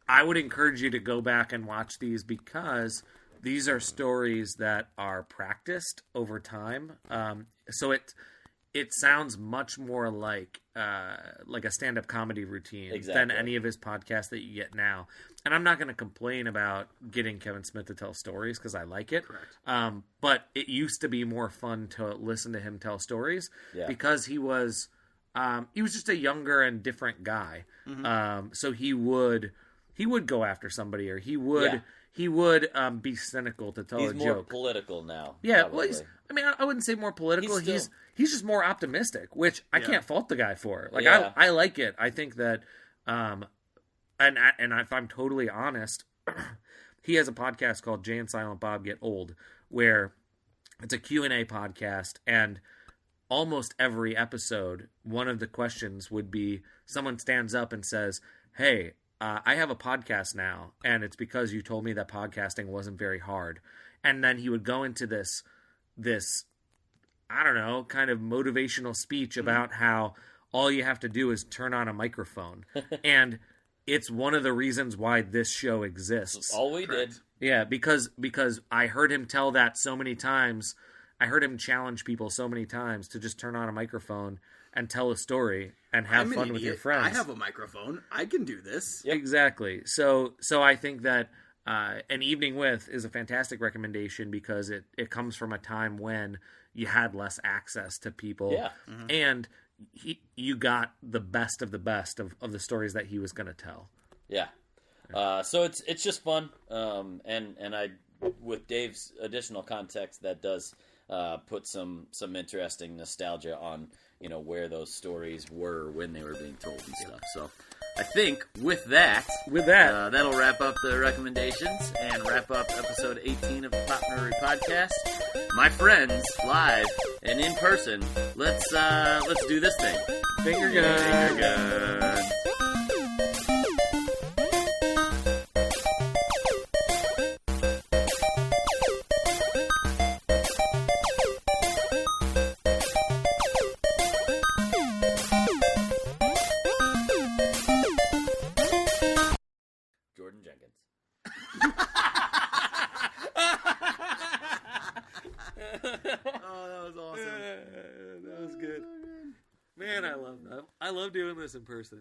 Speaker 2: I would encourage you to go back and watch these because these are stories that are practiced over time. So it sounds much more like a stand-up comedy routine than any of his podcasts that you get now. And I'm not going to complain about getting Kevin Smith to tell stories because I like it. Correct. But it used to be more fun to listen to him tell stories because he was just a younger and different guy. Mm-hmm. So he would go after somebody, or he would be cynical to tell a joke.
Speaker 1: He's more political now.
Speaker 2: Yeah, well, I wouldn't say more political. He's just more optimistic, which I can't fault the guy for. Like I like it. I think that, and if I'm totally honest, he has a podcast called Jay and Silent Bob Get Old, where it's a Q&A podcast, and almost every episode, one of the questions would be someone stands up and says, "Hey, I have a podcast now, and it's because you told me that podcasting wasn't very hard." And then he would go into this, I don't know, kind of motivational speech about how all you have to do is turn on a microphone. And it's one of the reasons why this show exists.
Speaker 1: All we did.
Speaker 2: Yeah, because I heard him tell that so many times. I heard him challenge people so many times to just turn on a microphone and tell a story and have fun with your friends.
Speaker 3: I have a microphone. I can do this.
Speaker 2: Yep. Exactly. So I think that An Evening With is a fantastic recommendation because it comes from a time when you had less access to people. Yeah. Mm-hmm. And you got the best of the stories that he was going to tell.
Speaker 1: Yeah. So it's just fun. And I, with Dave's additional context, that does put some interesting nostalgia on, where those stories were when they were being told and stuff. So I think with that, that'll wrap up the recommendations and wrap up episode 18 of the Pop Nerdery Podcast. My friends, live and in person, let's do this thing.
Speaker 2: Finger gun.
Speaker 1: Finger gun.
Speaker 2: Man, I love that. I love doing this in person.